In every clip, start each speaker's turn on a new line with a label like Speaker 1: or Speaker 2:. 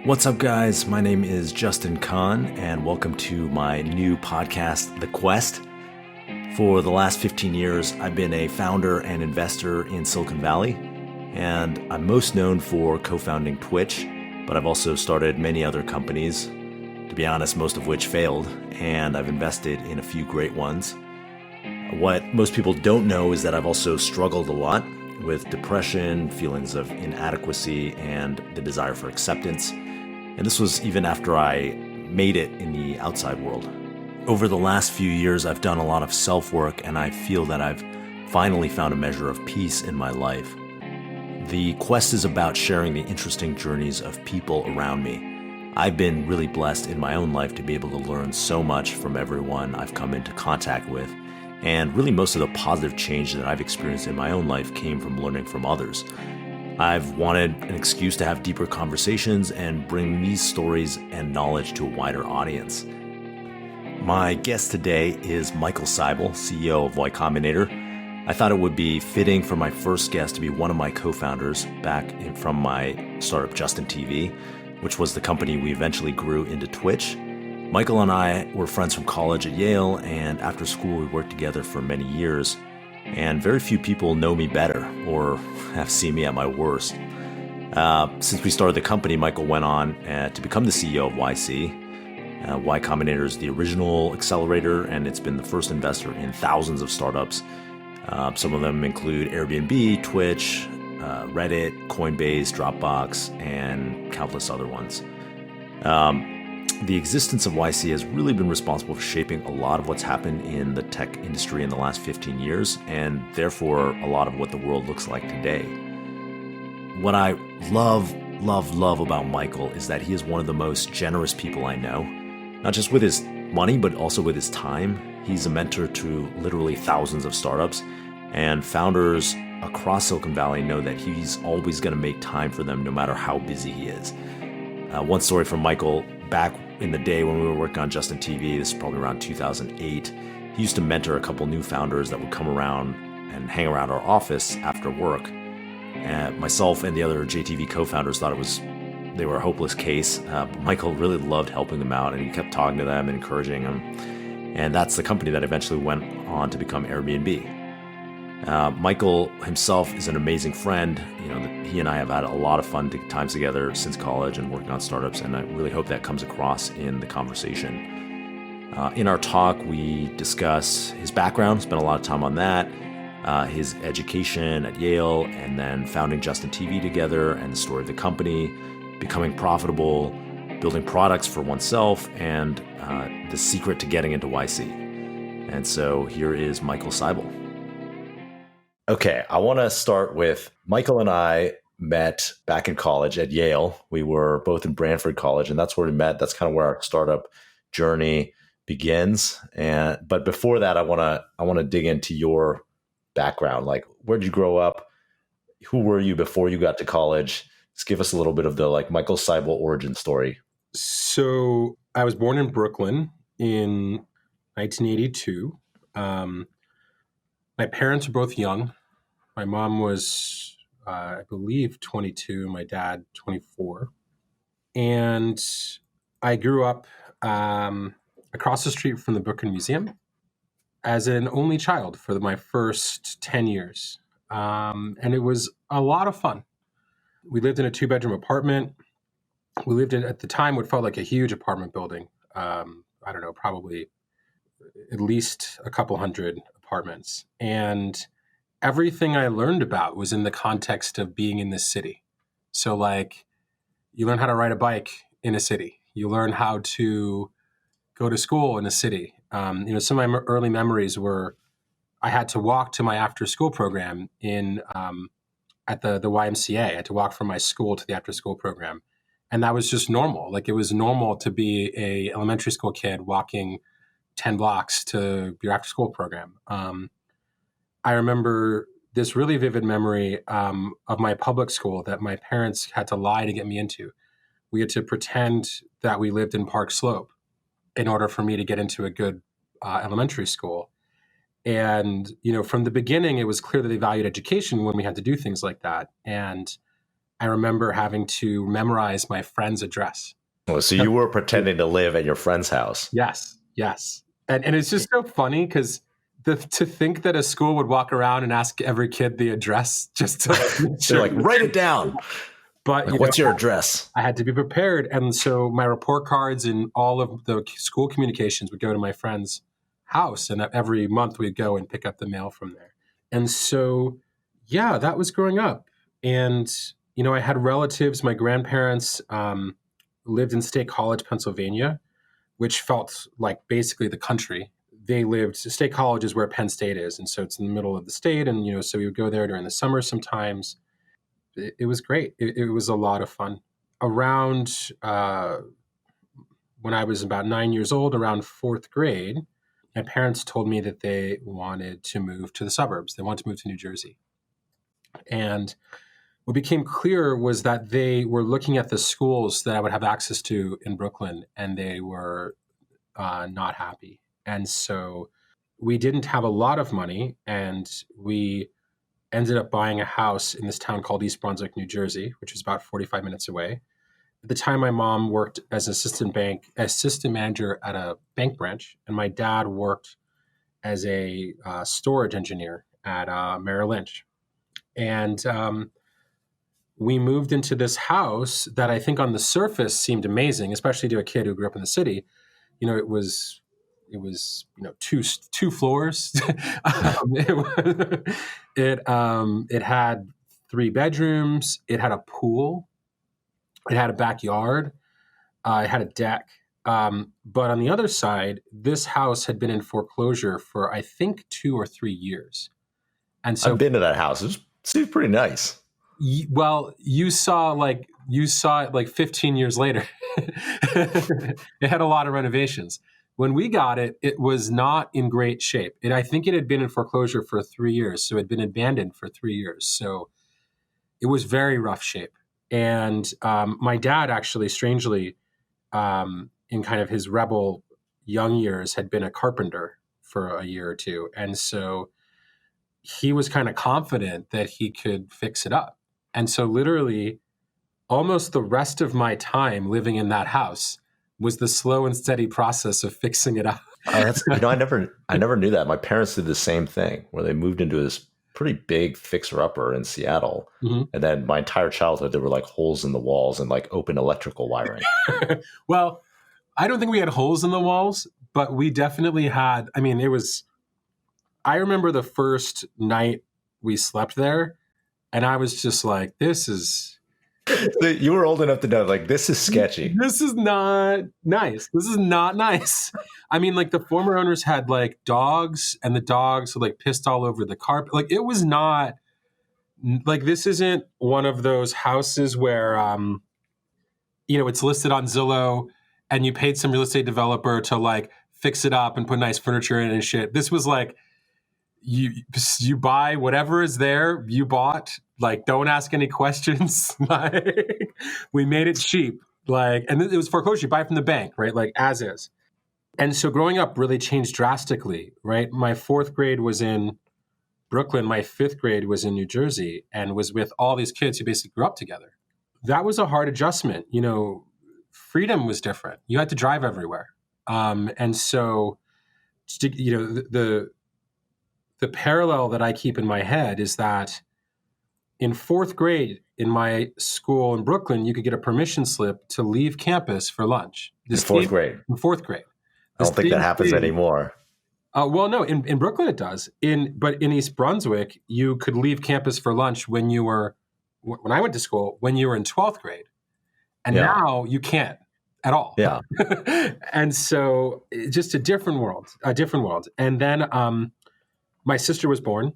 Speaker 1: What's up, guys? My name is Justin Kahn, and welcome to my new podcast, The Quest. For the last 15 years, I've been a founder and investor in Silicon Valley, and I'm most known for co-founding Twitch, but I've also started many other companies, to be honest, most of which failed, and I've invested in a few great ones. What most people don't know is that I've also struggled a lot with depression, feelings of inadequacy, and the desire for acceptance. And this was even after I made it in the outside world. Over the last few years, I've done a lot of self-work, and I feel that I've finally found a measure of peace in my life. The quest is about sharing the interesting journeys of people around me. I've been really blessed in my own life to be able to learn so much from everyone I've come into contact with. And really most of the positive change that I've experienced in my own life came from learning from others. I've wanted an excuse to have deeper conversations and bring these stories and knowledge to a wider audience. My guest today is Michael Seibel, CEO of Y Combinator. I thought it would be fitting for my first guest to be one of my co-founders from my startup Justin TV, which was the company we eventually grew into Twitch. Michael and I were friends from college at Yale, and after school we worked together for many years. And very few people know me better or have seen me at my worst. Since we started the company, Michael went on to become the CEO of YC. Y Combinator is the original accelerator, and it's been the first investor in thousands of startups. Some of them include Airbnb, Twitch, Reddit, Coinbase, Dropbox, and countless other ones. The existence of YC has really been responsible for shaping a lot of what's happened in the tech industry in the last 15 years, and therefore a lot of what the world looks like today. What I love about Michael is that he is one of the most generous people I know, not just with his money, but also with his time. He's a mentor to literally thousands of startups, and founders across Silicon Valley know that he's always going to make time for them no matter how busy he is. One story from Michael, back in the day when we were working on Justin TV, this is probably around 2008, he used to mentor a couple new founders that would come around and hang around our office after work. And myself and the other JTV co-founders thought they were a hopeless case. But Michael really loved helping them out, and he kept talking to them and encouraging them. And that's the company that eventually went on to become Airbnb. Michael himself is an amazing friend. He and I have had a lot of fun times together since college and working on startups, and I really hope that comes across in the conversation. In our talk, we discuss his background, spent a lot of time on that, his education at Yale, and then founding Justin TV together, and the story of the company, becoming profitable, building products for oneself, and the secret to getting into YC. And so here is Michael Seibel. Okay, I want to start with Michael and I met back in college at Yale. We were both in Branford College, and that's where we met. That's kind of where our startup journey begins. But before that, I want to dig into your background. Like, where did you grow up? Who were you before you got to college? Just give us a little bit of the Michael Seibel origin story.
Speaker 2: So I was born in Brooklyn in 1982. My parents were both young. My mom was, I believe, 22, my dad, 24. And I grew up across the street from the Brooklyn Museum as an only child for my first 10 years. And it was a lot of fun. We lived in a 2-bedroom apartment. We lived in, at the time, what felt like a huge apartment building. I don't know, probably at least a couple hundred apartments. And everything I learned about was in the context of being in this city. So you learn how to ride a bike in a city. You learn how to go to school in a city. Some of my early memories were I had to walk to my after school program at the YMCA. I had to walk from my school to the after school program. And that was just normal. It was normal to be a elementary school kid walking 10 blocks to your after school program. I remember this really vivid memory of my public school that my parents had to lie to get me into. We had to pretend that we lived in Park Slope in order for me to get into a good elementary school. And, from the beginning, it was clear that they valued education when we had to do things like that. And I remember having to memorize my friend's address.
Speaker 1: Oh, so you were pretending to live at your friend's house.
Speaker 2: Yes. And it's just so funny because to think that a school would walk around and ask every kid the address just to make
Speaker 1: They're
Speaker 2: sure.
Speaker 1: like, write it down.
Speaker 2: But
Speaker 1: Like, what's your address?
Speaker 2: I had to be prepared. And so my report cards and all of the school communications would go to my friend's house. And every month we'd go and pick up the mail from there. And so, yeah, that was growing up. And, I had relatives, my grandparents lived in State College, Pennsylvania, which felt like basically the country. State College is where Penn State is. And so it's in the middle of the state. And, so we would go there during the summer sometimes. It was great. It was a lot of fun. Around when I was about 9 years old, around fourth grade, my parents told me that they wanted to move to the suburbs. They wanted to move to New Jersey. And what became clear was that they were looking at the schools that I would have access to in Brooklyn, and they were not happy. And so we didn't have a lot of money, and we ended up buying a house in this town called East Brunswick, New Jersey, which is about 45 minutes away. At the time, my mom worked as an assistant manager at a bank branch, and my dad worked as a storage engineer at Merrill Lynch. And we moved into this house that I think on the surface seemed amazing, especially to a kid who grew up in the city. It was two floors. It had 3 bedrooms. It had a pool. It had a backyard. It had a deck. But on the other side, this house had been in foreclosure for I think 2 or 3 years. And so
Speaker 1: I've been to that house. It seems pretty nice.
Speaker 2: Well, you saw it like 15 years later. It had a lot of renovations. When we got it, it was not in great shape. And I think it had been in foreclosure for 3 years. So it had been abandoned for 3 years. So it was very rough shape. And my dad actually, strangely, in kind of his rebel young years, had been a carpenter for a year or two. And so he was kind of confident that he could fix it up. And so literally almost the rest of my time living in that house was the slow and steady process of fixing it up.
Speaker 1: I never knew that. My parents did the same thing where they moved into this pretty big fixer-upper in Seattle. Mm-hmm. And then my entire childhood, there were like holes in the walls and like open electrical wiring.
Speaker 2: Well, I don't think we had holes in the walls, but we definitely had, I remember the first night we slept there, and I was just like, this is...
Speaker 1: You were old enough to know, like, this is sketchy.
Speaker 2: This is not nice. The former owners had, like, dogs, and the dogs were, like, pissed all over the carpet. Like, it was not... Like, this isn't one of those houses where, it's listed on Zillow, and you paid some real estate developer to, like, fix it up and put nice furniture in and shit. This was, like... You buy whatever is there, you bought, like, don't ask any questions. Like, we made it cheap. Like, and it was foreclosure, you buy it from the bank, right? Like, as is. And so growing up really changed drastically, right? My 4th grade was in Brooklyn. My 5th grade was in New Jersey and was with all these kids who basically grew up together. That was a hard adjustment. Freedom was different. You had to drive everywhere. And so, the parallel that I keep in my head is that in 4th grade in my school in Brooklyn, you could get a permission slip to leave campus for lunch.
Speaker 1: In 4th grade?
Speaker 2: In 4th grade.
Speaker 1: I don't think that happens anymore.
Speaker 2: Well, no, in Brooklyn it does. But in East Brunswick, you could leave campus for lunch when I went to school, when you were in 12th grade. And now you can't at all.
Speaker 1: Yeah.
Speaker 2: And so just a different world. And then... my sister was born,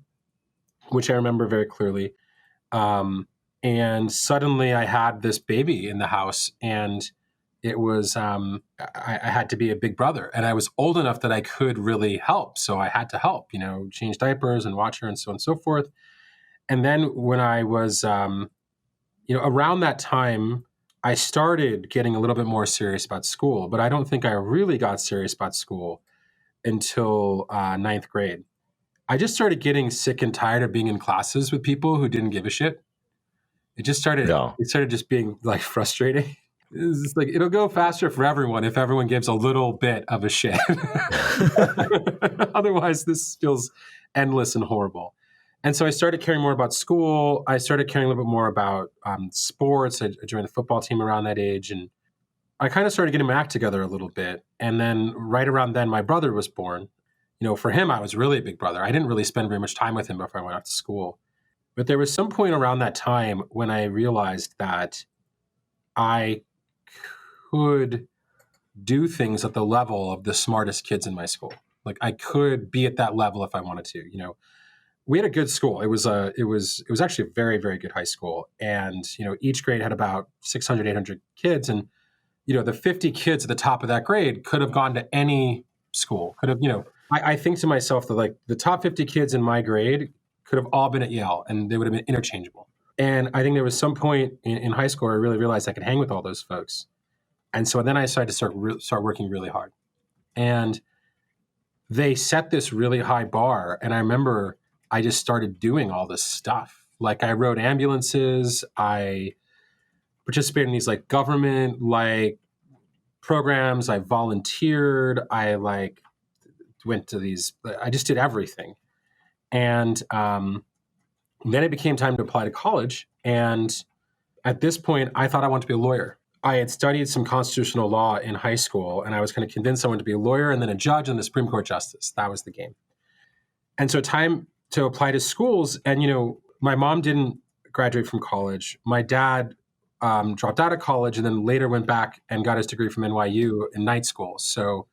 Speaker 2: which I remember very clearly. And suddenly I had this baby in the house, and it was, I had to be a big brother, and I was old enough that I could really help. So I had to help, change diapers and watch her and so on and so forth. And then when I was, around that time, I started getting a little bit more serious about school, but I don't think I really got serious about school until 9th grade. I just started getting sick and tired of being in classes with people who didn't give a shit.
Speaker 1: No.
Speaker 2: It started just being like frustrating. It's like, it'll go faster for everyone if everyone gives a little bit of a shit. Otherwise, this feels endless and horrible. And so I started caring more about school. I started caring a little bit more about sports. I joined the football team around that age. And I kind of started getting my act together a little bit. And then right around then, my brother was born. For him, I was really a big brother. I didn't really spend very much time with him before I went off to school. But there was some point around that time when I realized that I could do things at the level of the smartest kids in my school. Like, I could be at that level if I wanted to. We had a good school. It was actually a very, very good high school. And, each grade had about 600, 800 kids. And, the 50 kids at the top of that grade could have gone to any school. I think to myself that, like, the top 50 kids in my grade could have all been at Yale and they would have been interchangeable. And I think there was some point in high school where I really realized I could hang with all those folks. And so then I decided to start working really hard. And they set this really high bar. And I remember I just started doing all this stuff. Like, I rode ambulances. I participated in these like government like programs. I volunteered. I went to these. I just did everything. And then it became time to apply to college. And at this point, I thought I wanted to be a lawyer. I had studied some constitutional law in high school, and I was going to convince someone to be a lawyer and then a judge and the Supreme Court justice. That was the game. And so time to apply to schools. And, my mom didn't graduate from college. My dad dropped out of college and then later went back and got his degree from NYU in night school. So,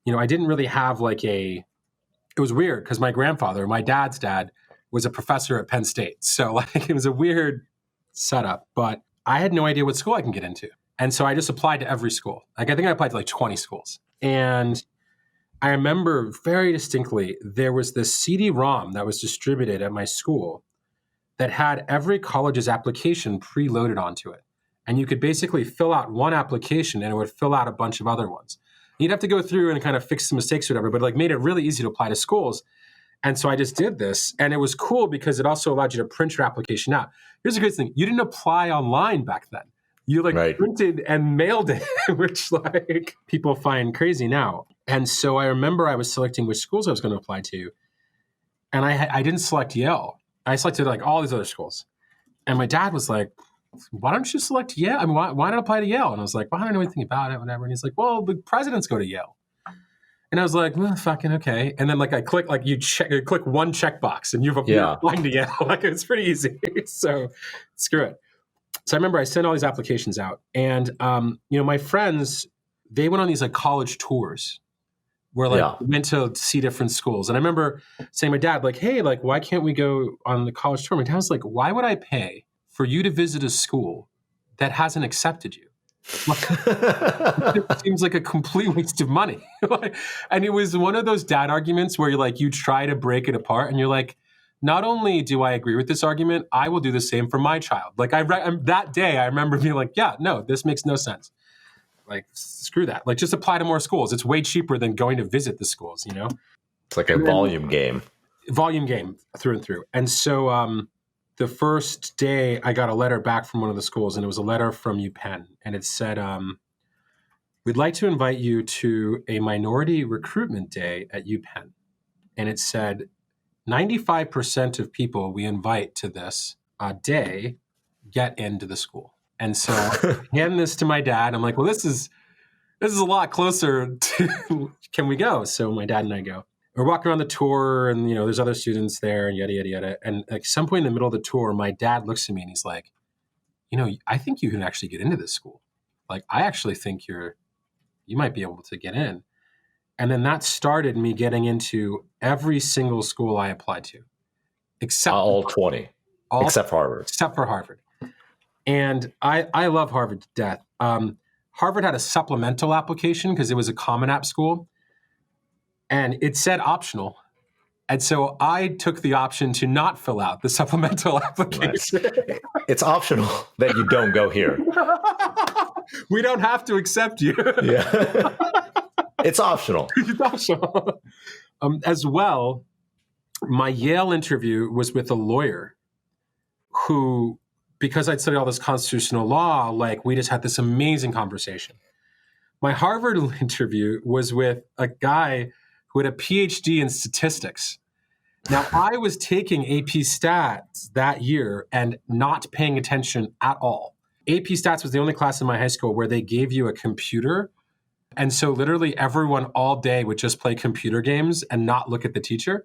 Speaker 2: I didn't really have it was weird because my grandfather, my dad's dad, was a professor at Penn State. So it was a weird setup, but I had no idea what school I can get into. And so I just applied to every school. I think I applied to 20 schools. And I remember very distinctly, there was this CD-ROM that was distributed at my school that had every college's application preloaded onto it. And you could basically fill out one application and it would fill out a bunch of other ones. You'd have to go through and kind of fix the mistakes or whatever, but made it really easy to apply to schools. And so I just did this, and it was cool because it also allowed you to print your application out. Here's a good thing. You didn't apply online back then. You
Speaker 1: Right.
Speaker 2: printed and mailed it, which people find crazy now. And so I remember I was selecting which schools I was going to apply to. And I didn't select Yale. I selected all these other schools. And my dad was like, why don't you select Yale? I mean, why not apply to Yale? And I was like, well, I don't know anything about it, whatever. And he's like, well, the presidents go to Yale. And I was like, well, fucking okay. And then I click, you click one checkbox and you're applying to Yale. It's pretty easy. So screw it. So I remember I sent all these applications out, and my friends, they went on these college tours where we went to see different schools. And I remember saying to my dad, hey, why can't we go on the college tour? My dad was like, why would I pay for you to visit a school that hasn't accepted you? It seems like a complete waste of money. And it was one of those dad arguments where you try to break it apart and you're like, not only do I agree with this argument, I will do the same for my child. That day, I remember being like, yeah, no, this makes no sense. Screw that. Just apply to more schools. It's way cheaper than going to visit the schools,
Speaker 1: It's like a volume game.
Speaker 2: Volume game through and through. And so the first day I got a letter back from one of the schools, and it was a letter from UPenn. And it said, we'd like to invite you to a minority recruitment day at UPenn. And it said, 95% of people we invite to this day get into the school. And so I hand this to my dad. I'm like, well, this is a lot closer to, can we go? So my dad and I go. We're walking around the tour, and there's other students there, and yada, yada, yada. And at some point in the middle of the tour, my dad looks at me and he's like, I think you can actually get into this school. I actually think you might be able to get in. And then that started me getting into every single school I applied to, except
Speaker 1: all 20, except for Harvard.
Speaker 2: Except for Harvard. And I love Harvard to death. Harvard had a supplemental application because it was a Common App school, and it said optional. And so I took the option to not fill out the supplemental application.
Speaker 1: Nice. It's optional that you don't go here.
Speaker 2: We don't have to accept you.
Speaker 1: Yeah. It's optional.
Speaker 2: It's optional. As well, my Yale interview was with a lawyer who because I'd studied all this constitutional law, like we just had this amazing conversation. My Harvard interview was with a guy who had a PhD in statistics. Now, I was taking AP Stats that year and not paying attention at all. AP Stats was the only class in my high school where they gave you a computer. And so literally everyone all day would just play computer games and not look at the teacher.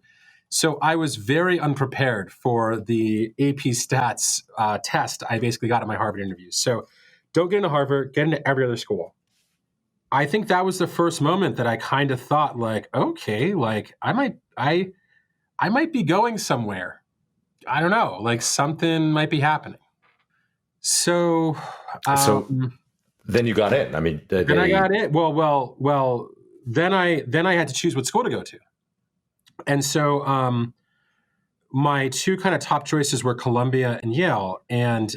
Speaker 2: So I was very unprepared for the AP Stats test I basically got at my Harvard interview. So don't get into Harvard, get into every other school. I think that was the first moment that I kind of thought like, okay, like I might be going somewhere. I don't know, like something might be happening. So
Speaker 1: then you got in. I mean,
Speaker 2: then I got in. Well. Then I had to choose what school to go to, and so my two kind of top choices were Columbia and Yale. And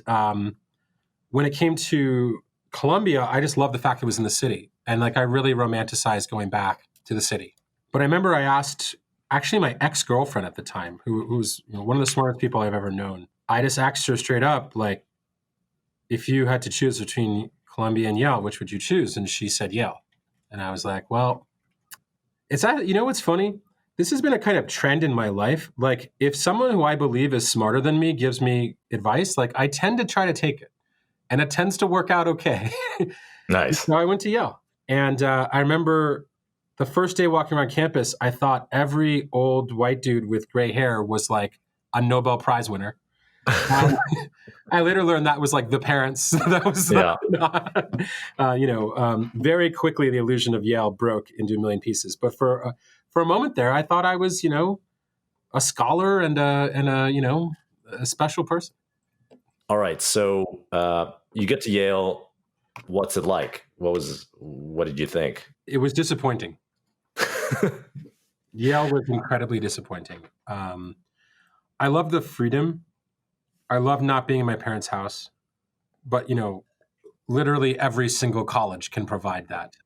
Speaker 2: when it came to Columbia, I just loved the fact it was in the city, and like I really romanticized going back to the city. But I remember I asked actually my ex-girlfriend at the time, who was one of the smartest people I've ever known. I just asked her straight up, like, if you had to choose between Columbia and Yale, which would you choose? And she said Yale. And I was like, well, what's funny? This has been a kind of trend in my life. Like if someone who I believe is smarter than me gives me advice, like I tend to try to take it. And it tends to work out okay.
Speaker 1: Nice.
Speaker 2: So I went to Yale. And I remember the first day walking around campus, I thought every old white dude with gray hair was like a Nobel Prize winner. I later learned that was like the parents. That was very quickly the illusion of Yale broke into a million pieces. But for a moment there, I thought I was, a scholar and a special person.
Speaker 3: All right. So you get to Yale. What's it like? What did you think?
Speaker 2: It was disappointing. Yale was incredibly disappointing. I love the freedom. I love not being in my parents' house, but literally every single college can provide that.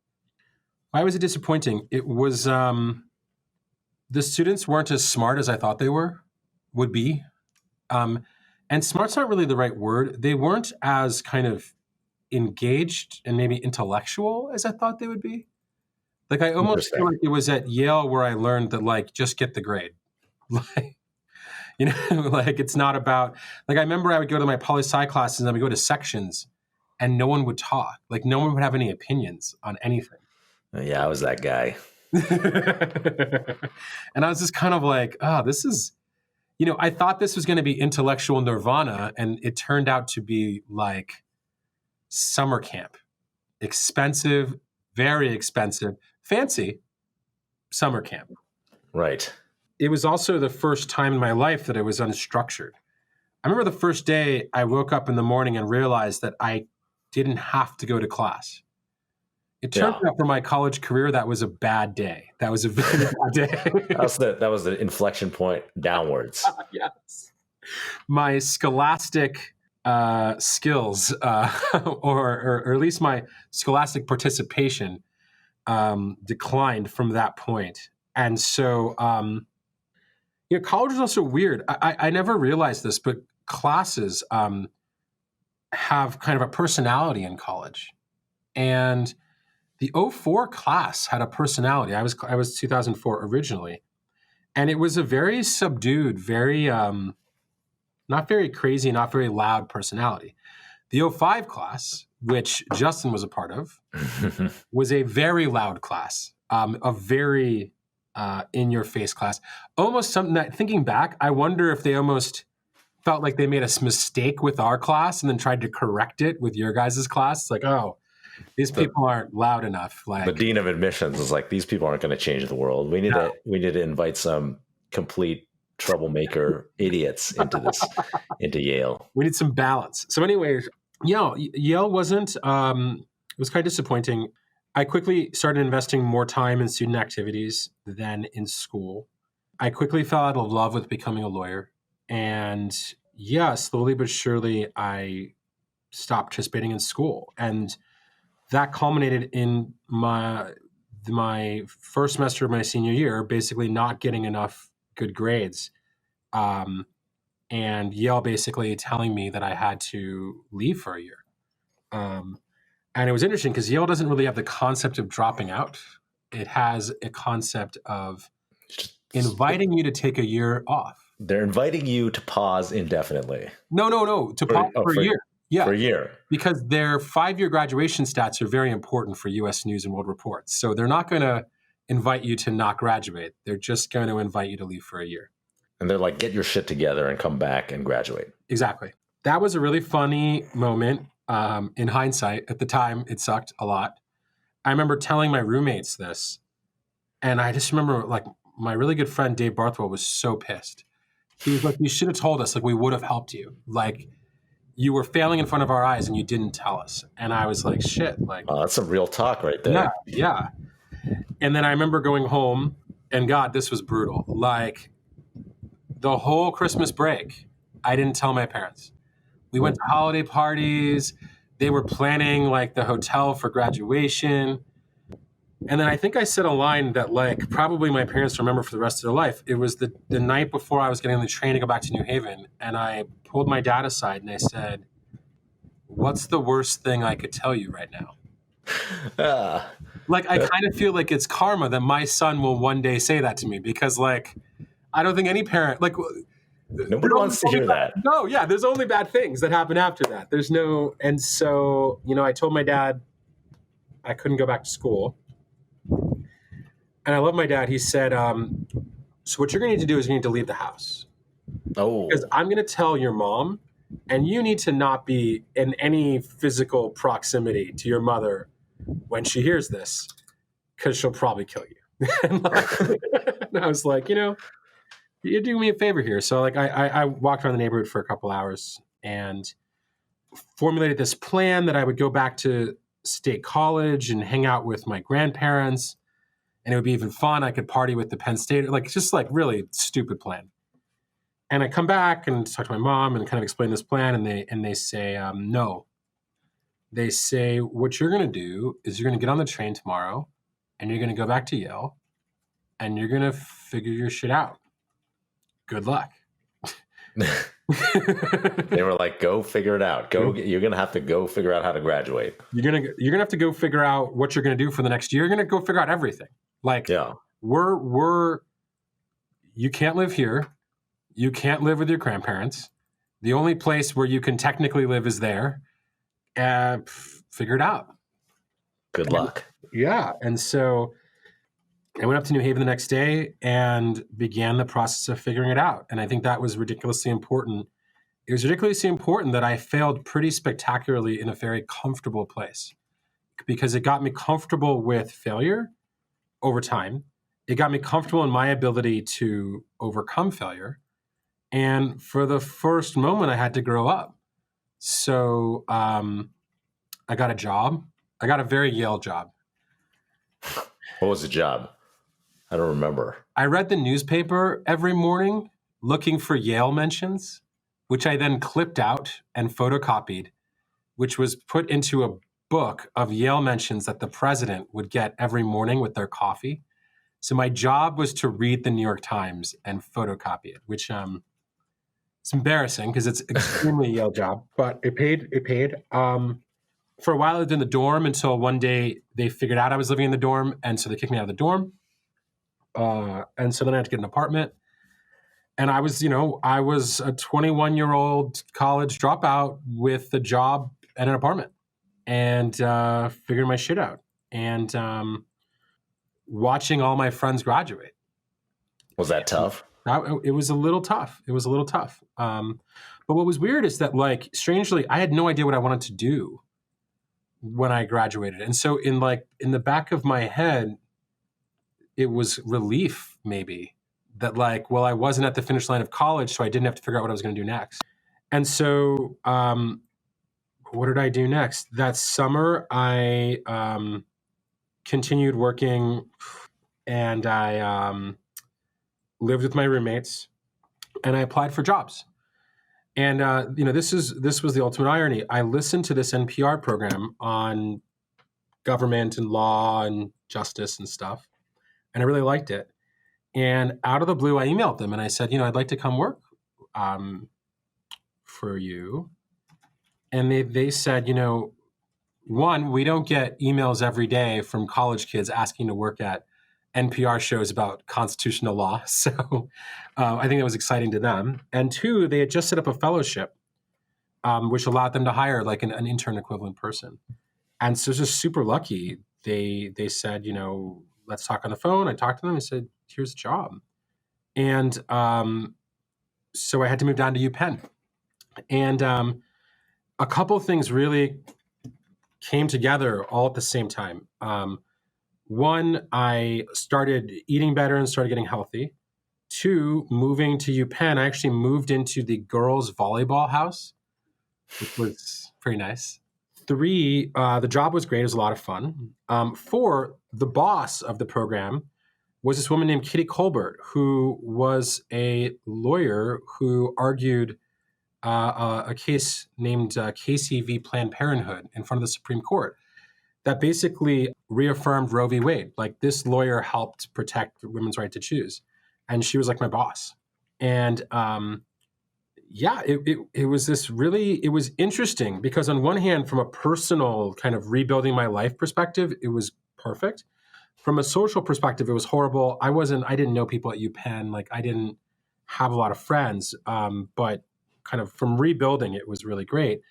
Speaker 2: Why was it disappointing? It was the students weren't as smart as I thought they would be. And smart's not really the right word. They weren't as kind of engaged and maybe intellectual as I thought they would be. Like I almost feel like it was at Yale where I learned that like just get the grade. Like, like it's not about like I remember I would go to my poli-sci classes and I would go to sections and no one would talk. Like no one would have any opinions on anything.
Speaker 3: Yeah, I was that guy.
Speaker 2: And I was just kind of like, oh, this is, I thought this was going to be intellectual nirvana, and it turned out to be like summer camp. Expensive, very expensive, fancy summer camp.
Speaker 3: Right.
Speaker 2: It was also the first time in my life that it was unstructured. I remember the first day I woke up in the morning and realized that I didn't have to go to class. It turned out for my college career, that was a bad day. That was a very bad day.
Speaker 3: That was the inflection point downwards.
Speaker 2: Yes. My scholastic skills, or at least my scholastic participation, declined from that point. And so, college is also weird. I never realized this, but classes have kind of a personality in college. And the 04 class had a personality. I was 2004 originally. And it was a very subdued, very, not very crazy, not very loud personality. The 05 class, which Justin was a part of, was a very loud class, a very in-your-face class. Almost something that, thinking back, I wonder if they almost felt like they made a mistake with our class and then tried to correct it with your guys' class. It's like, oh, these people aren't loud enough. Like
Speaker 3: the dean of admissions was like, these people aren't going to change the world. We need to invite some complete troublemaker idiots into Yale.
Speaker 2: We need some balance. So anyways, Yale wasn't, it was kind of disappointing. I quickly started investing more time in student activities than in school. I quickly fell out of love with becoming a lawyer. And slowly but surely, I stopped participating in school. And that culminated in my first semester of my senior year, basically not getting enough good grades. and Yale basically telling me that I had to leave for a year. And it was interesting because Yale doesn't really have the concept of dropping out. It has a concept of inviting you to take a year off.
Speaker 3: They're inviting you to pause indefinitely.
Speaker 2: No, to pause for a year. Yeah,
Speaker 3: for a year.
Speaker 2: Because their 5-year graduation stats are very important for U.S. News and World Report. So they're not going to invite you to not graduate. They're just going to invite you to leave for a year.
Speaker 3: And they're like, get your shit together and come back and graduate.
Speaker 2: Exactly. That was a really funny moment. In hindsight, at the time, it sucked a lot. I remember telling my roommates this, and I just remember, like, my really good friend Dave Barthwell was so pissed. He was like, "You should have told us. Like, we would have helped you. Like, you were failing in front of our eyes, and you didn't tell us." And I was like, "Shit!" Like,
Speaker 3: that's some real talk right there.
Speaker 2: Yeah. And then I remember going home, and God, this was brutal. Like, the whole Christmas break, I didn't tell my parents. We went to holiday parties. They were planning like the hotel for graduation. And then I think I said a line that like probably my parents remember for the rest of their life. It was the night before I was getting on the train to go back to New Haven. And I pulled my dad aside and I said, "What's the worst thing I could tell you right now?" Like, I kind of feel like it's karma that my son will one day say that to me because like, I don't think any parent like...
Speaker 3: Nobody wants to hear that.
Speaker 2: No, yeah, there's only bad things that happen after that. There's no, and so, I told my dad I couldn't go back to school. And I love my dad. He said, so what you're going to need to do is you need to leave the house.
Speaker 3: Oh.
Speaker 2: Because I'm going to tell your mom, and you need to not be in any physical proximity to your mother when she hears this, because she'll probably kill you. And I was like, you're doing me a favor here. So like I walked around the neighborhood for a couple hours and formulated this plan that I would go back to state college and hang out with my grandparents, and it would be even fun. I could party with the Penn State, like just like really stupid plan. And I come back and talk to my mom and kind of explain this plan, and they say no. They say what you're going to do is you're going to get on the train tomorrow, and you're going to go back to Yale, and you're going to figure your shit out. Good luck.
Speaker 3: They were like, go figure it out. You're going to have to go figure out how to graduate.
Speaker 2: You're going to have to go figure out what you're going to do for the next year. You're going to go figure out everything. Like,
Speaker 3: yeah.
Speaker 2: You can't live here. You can't live with your grandparents. The only place where you can technically live is there. Figure it out.
Speaker 3: Good luck.
Speaker 2: Yeah. And so I went up to New Haven the next day and began the process of figuring it out. And I think that was ridiculously important. It was ridiculously important that I failed pretty spectacularly in a very comfortable place, because it got me comfortable with failure over time. It got me comfortable in my ability to overcome failure. And for the first moment, I had to grow up. So I got a job. I got a very Yale job.
Speaker 3: What was the job? I don't remember.
Speaker 2: I read the newspaper every morning looking for Yale mentions, which I then clipped out and photocopied, which was put into a book of Yale mentions that the president would get every morning with their coffee. So my job was to read the New York Times and photocopy it, which it's embarrassing because it's extremely Yale job, but it paid. For a while I lived in the dorm until one day they figured out I was living in the dorm, and so they kicked me out of the dorm. And so then I had to get an apartment. And I was a 21-year-old college dropout with a job and an apartment, and figuring my shit out, and watching all my friends graduate.
Speaker 3: Was that tough?
Speaker 2: It was a little tough. But what was weird is that, like, strangely, I had no idea what I wanted to do when I graduated. And so in the back of my head, it was relief maybe that, like, well, I wasn't at the finish line of college, so I didn't have to figure out what I was going to do next. And so what did I do next? That summer, I continued working, and I lived with my roommates, and I applied for jobs. And this was the ultimate irony. I listened to this NPR program on government and law and justice and stuff, and I really liked it. And out of the blue, I emailed them and I said, I'd like to come work for you. And they said, one, we don't get emails every day from college kids asking to work at NPR shows about constitutional law. So I think it was exciting to them. And two, they had just set up a fellowship, which allowed them to hire like an intern equivalent person. And so just super lucky. They said, let's talk on the phone. I talked to them. I said, here's a job. And so I had to move down to UPenn. And a couple of things really came together all at the same time. One, I started eating better and started getting healthy. Two, moving to UPenn, I actually moved into the girls' volleyball house, which was pretty nice. Three, the job was great. It was a lot of fun. Four, the boss of the program was this woman named Kitty Colbert, who was a lawyer who argued a case named Casey v. Planned Parenthood in front of the Supreme Court that basically reaffirmed Roe v. Wade. Like, this lawyer helped protect women's right to choose. And she was like my boss. And it was interesting because on one hand, from a personal kind of rebuilding my life perspective, it was perfect. From a social perspective, it was horrible. I didn't know people at UPenn. Like, I didn't have a lot of friends, but kind of from rebuilding, it was really great.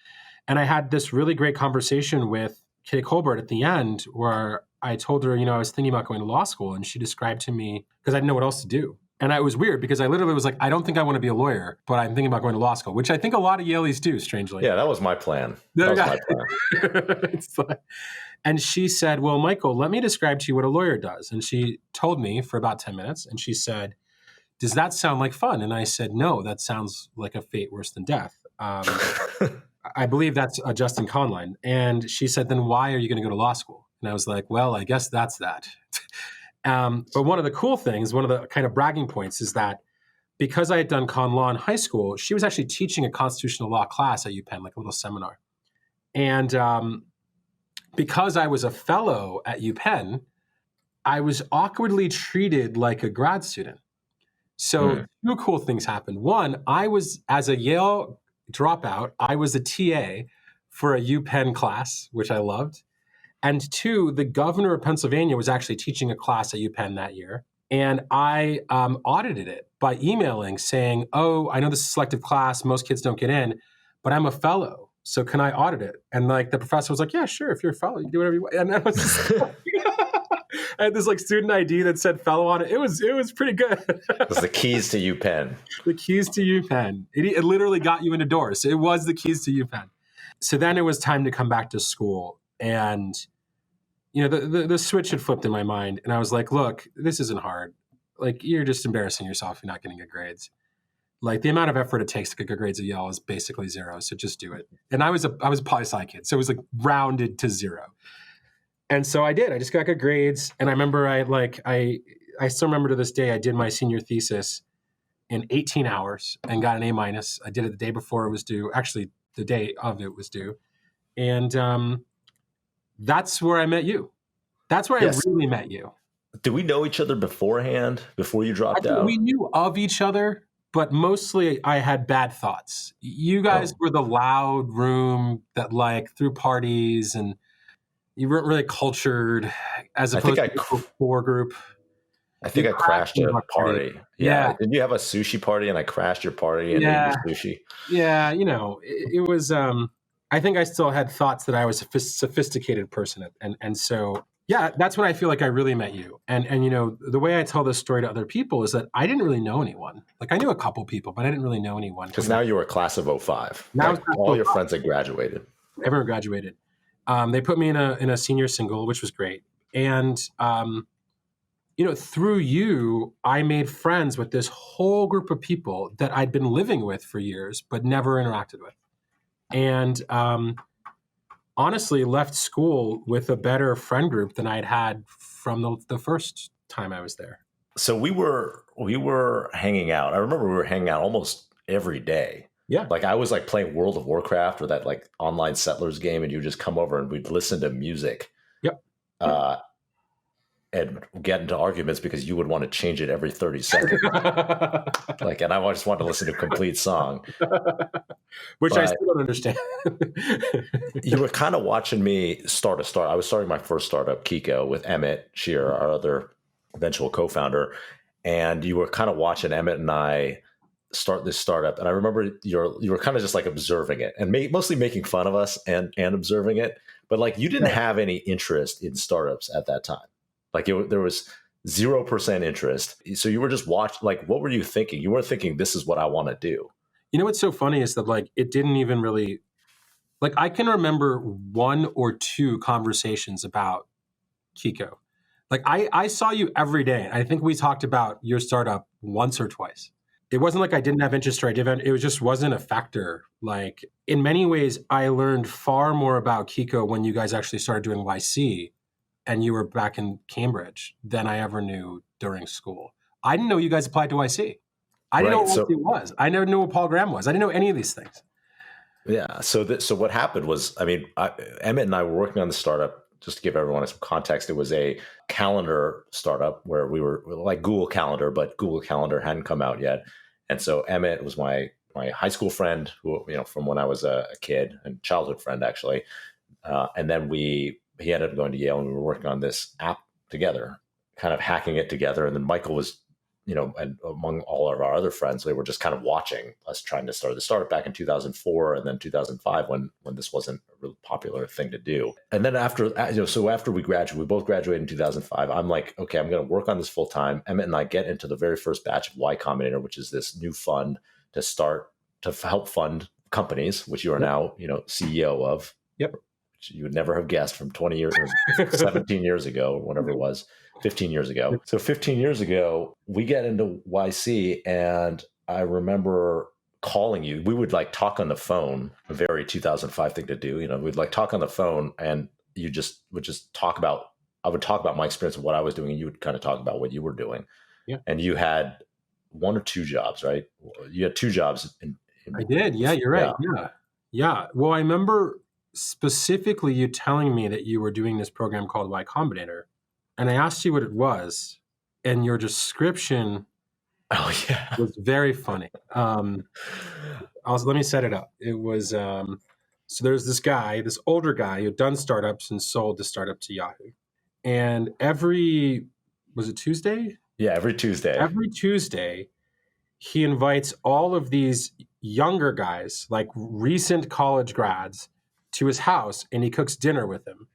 Speaker 2: And I had this really great conversation with Kitty Colbert at the end where I told her, I was thinking about going to law school, and she described to me, because I didn't know what else to do. And it was weird because I literally was like, I don't think I want to be a lawyer, but I'm thinking about going to law school, which I think a lot of Yaleys do, strangely.
Speaker 3: Yeah, that was my plan.
Speaker 2: And she said, well, Michael, let me describe to you what a lawyer does. And she told me for about 10 minutes, and she said, does that sound like fun? And I said, no, that sounds like a fate worse than death. I believe that's a Justin Kahn line. And she said, then why are you going to go to law school? And I was like, well, I guess that's that. But one of the cool things, one of the kind of bragging points is that because I had done con law in high school, she was actually teaching a constitutional law class at UPenn, like a little seminar. And because I was a fellow at UPenn, I was awkwardly treated like a grad student. So two cool things happened. One, as a Yale dropout, I was a TA for a UPenn class, which I loved. And two, the governor of Pennsylvania was actually teaching a class at UPenn that year. And I audited it by emailing saying, oh, I know this is a selective class. Most kids don't get in, but I'm a fellow. So can I audit it? And like the professor was like, yeah, sure. If you're a fellow, you can do whatever you want. And I was just I had this like student ID that said fellow on it. It was pretty good.
Speaker 3: It was the keys to UPenn.
Speaker 2: The keys to UPenn. It literally got you into doors. So it was the keys to UPenn. So then it was time to come back to school. And, the switch had flipped in my mind. And I was like, look, this isn't hard. Like, you're just embarrassing yourself. You're not getting good grades. Like, the amount of effort it takes to get good grades at Yale is basically zero. So just do it. And I was a poli-sci kid. So it was like rounded to zero. And so I did. I just got good grades. And I remember I still remember to this day, I did my senior thesis in 18 hours and got an A-. I did it the day before it was due. Actually, the day of it was due. And that's where I met you. That's where I really met you.
Speaker 3: Did we know each other beforehand, before you dropped out?
Speaker 2: We knew of each other, but mostly I had bad thoughts. You guys were the loud room that like threw parties, and you weren't really cultured as opposed to the core group.
Speaker 3: I think I crashed a party. Yeah. Did you have a sushi party and I crashed your party and ate your sushi? Yeah.
Speaker 2: It was, I think I still had thoughts that I was a sophisticated person. And so, that's when I feel like I really met you. And the way I tell this story to other people is that I didn't really know anyone. Like, I knew a couple people, but I didn't really know anyone.
Speaker 3: Because now you were a class of 05. Now all your friends had graduated.
Speaker 2: Everyone graduated. They put me in a senior single, which was great. And, through you, I made friends with this whole group of people that I'd been living with for years, but never interacted with. And honestly, left school with a better friend group than I'd had from the first time I was there.
Speaker 3: So we were hanging out. I remember we were hanging out almost every day.
Speaker 2: Yeah.
Speaker 3: Like, I was like playing World of Warcraft or that like online settlers game, and you just come over and we'd listen to music.
Speaker 2: Yep.
Speaker 3: and get into arguments because you would want to change it every 30 seconds. And I just wanted to listen to a complete song.
Speaker 2: Which I still don't understand.
Speaker 3: You were kind of watching me start a startup. I was starting my first startup, Kiko, with Emmett Shear, our other eventual co-founder. And you were kind of watching Emmett and I start this startup. And I remember you were kind of just like observing it and mostly making fun of us and observing it. But like you didn't have any interest in startups at that time. Like there was 0% interest. So you were just watching, like, what were you thinking? You weren't thinking, this is what I want to do.
Speaker 2: You know what's so funny is that like it didn't even really, like I can remember 1 or 2 conversations about Kiko. Like I saw you every day. I think we talked about your startup once or twice. It wasn't like I didn't have interest or I didn't. It just wasn't a factor. Like in many ways, I learned far more about Kiko when you guys actually started doing YC and you were back in Cambridge than I ever knew during school. I didn't know you guys applied to YC. I didn't know what YC was. I never knew what Paul Graham was. I didn't know any of these things.
Speaker 3: Yeah. So what happened was, I mean, Emmett and I were working on the startup. Just to give everyone some context, it was a calendar startup where we were like Google Calendar, but Google Calendar hadn't come out yet. And so Emmett was my high school friend, who, from when I was a kid, and childhood friend actually. And then he ended up going to Yale, and we were working on this app together, kind of hacking it together. And then Michael was, and among all of our other friends, they were just kind of watching us trying to start the startup back in 2004 and then 2005 when this wasn't a really popular thing to do. And then after we graduated, we both graduated in 2005. I'm like, okay, I'm going to work on this full time. Emmett and I get into the very first batch of Y Combinator, which is this new fund to help fund companies, which you are now, CEO of.
Speaker 2: Yep.
Speaker 3: Which you would never have guessed from 20 years or 17 years ago, or whatever it was. 15 years ago. So 15 years ago, we get into YC, and I remember calling you. We would like talk on the phone, a very 2005 thing to do. We'd like talk on the phone, and you would just talk about, I would talk about my experience of what I was doing, and you would kind of talk about what you were doing.
Speaker 2: Yeah.
Speaker 3: And you had 1 or 2 jobs, right? You had 2 jobs.
Speaker 2: I did. Yeah, you're right. Yeah. Well, I remember specifically you telling me that you were doing this program called Y Combinator. And I asked you what it was, and your description was very funny. Let me set it up. It was, so there's this guy, this older guy who had done startups and sold the startup to Yahoo. And was it Tuesday?
Speaker 3: Yeah, every Tuesday.
Speaker 2: Every Tuesday, he invites all of these younger guys, like recent college grads, to his house, and he cooks dinner with them.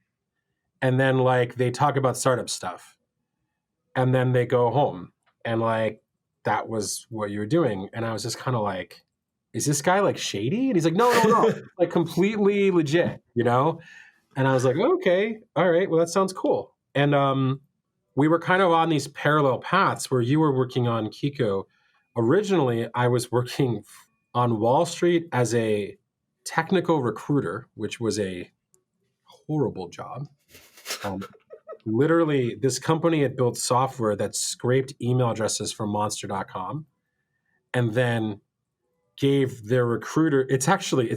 Speaker 2: And then like they talk about startup stuff, and then they go home, and like that was what you were doing. And I was just kind of like, is this guy like shady? And he's like, no, like completely legit, And I was like, okay, all right, well that sounds cool. And we were kind of on these parallel paths where you were working on Kiko. Originally, I was working on Wall Street as a technical recruiter, which was a horrible job. Literally, this company had built software that scraped email addresses from monster.com and then gave their recruiter, it's